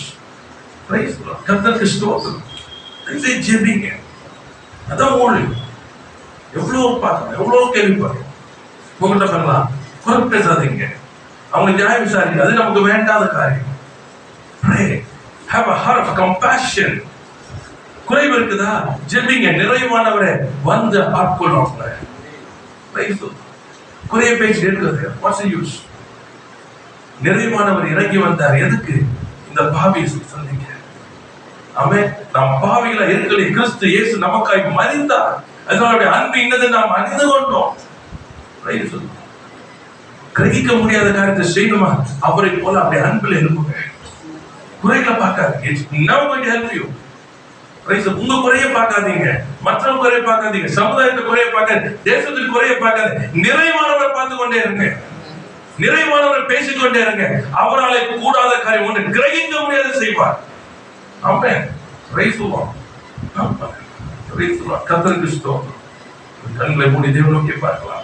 Praise the Lord. கர்த்தருக்கு ஸ்தோத்திரம். ஜெபிங்க. அதான் ஊழியம். எவ்வளவு பார்க்கணும், எவ்வளவு கேள்விப்படுறோம். உங்கள்கிட்ட பண்ணலாம், குறை பேசாதீங்க, அவங்க நியாயம் விசாரிங்க, அது நமக்கு வேண்டாத காரியம். Pray. Have a heart of compassion. குறைவு இருக்குதா, ஜெபிங்க. நிறைவானவரே வந்து ஆட்கொள்ளும். குறைய பேச்சு இருக்கிறது, what's the use? நிறைவானவர் இறங்கி வந்தார். எதுக்கு? இந்த பாவியை சந்திக்க. ஆமென். நாம் பாவிகளா இருக்கிற கிறிஸ்து இயேசு நமக்காய் மரித்தார். அதனுடைய அன்பு இன்னது நாம் அறிந்து கொண்டோம். கிரகிக்க முடியாத காரியத்தை செய்யணுமா, அவரை போல அப்படி அன்பில் எழுப்புங்க. குறைகளை பார்க்காதீங்க. It's never going to help you. உங்க குறைய பார்க்காதீங்க, மற்றவங்க குறைய பார்க்காதீங்க, சமுதாயத்தை குறைய பார்க்காதீங்க, தேசத்துக்கு குறைய பார்க்காதீங்க. நிறைவானவரை பார்த்து கொண்டே இருங்க, நிறைவானவரை பேசிக்கொண்டே இருங்க. அவராலே கூடாத காரியம் ஒன்று கிரகிக்க முடியாத செய்வார். ஆமென். Praise the Lord. ஆமென். Praise the lord. கர்த்தருக்கு ஸ்தோத்திரம். கண்களை மூடி தேவனை நோக்கி பார்க்கலாம்.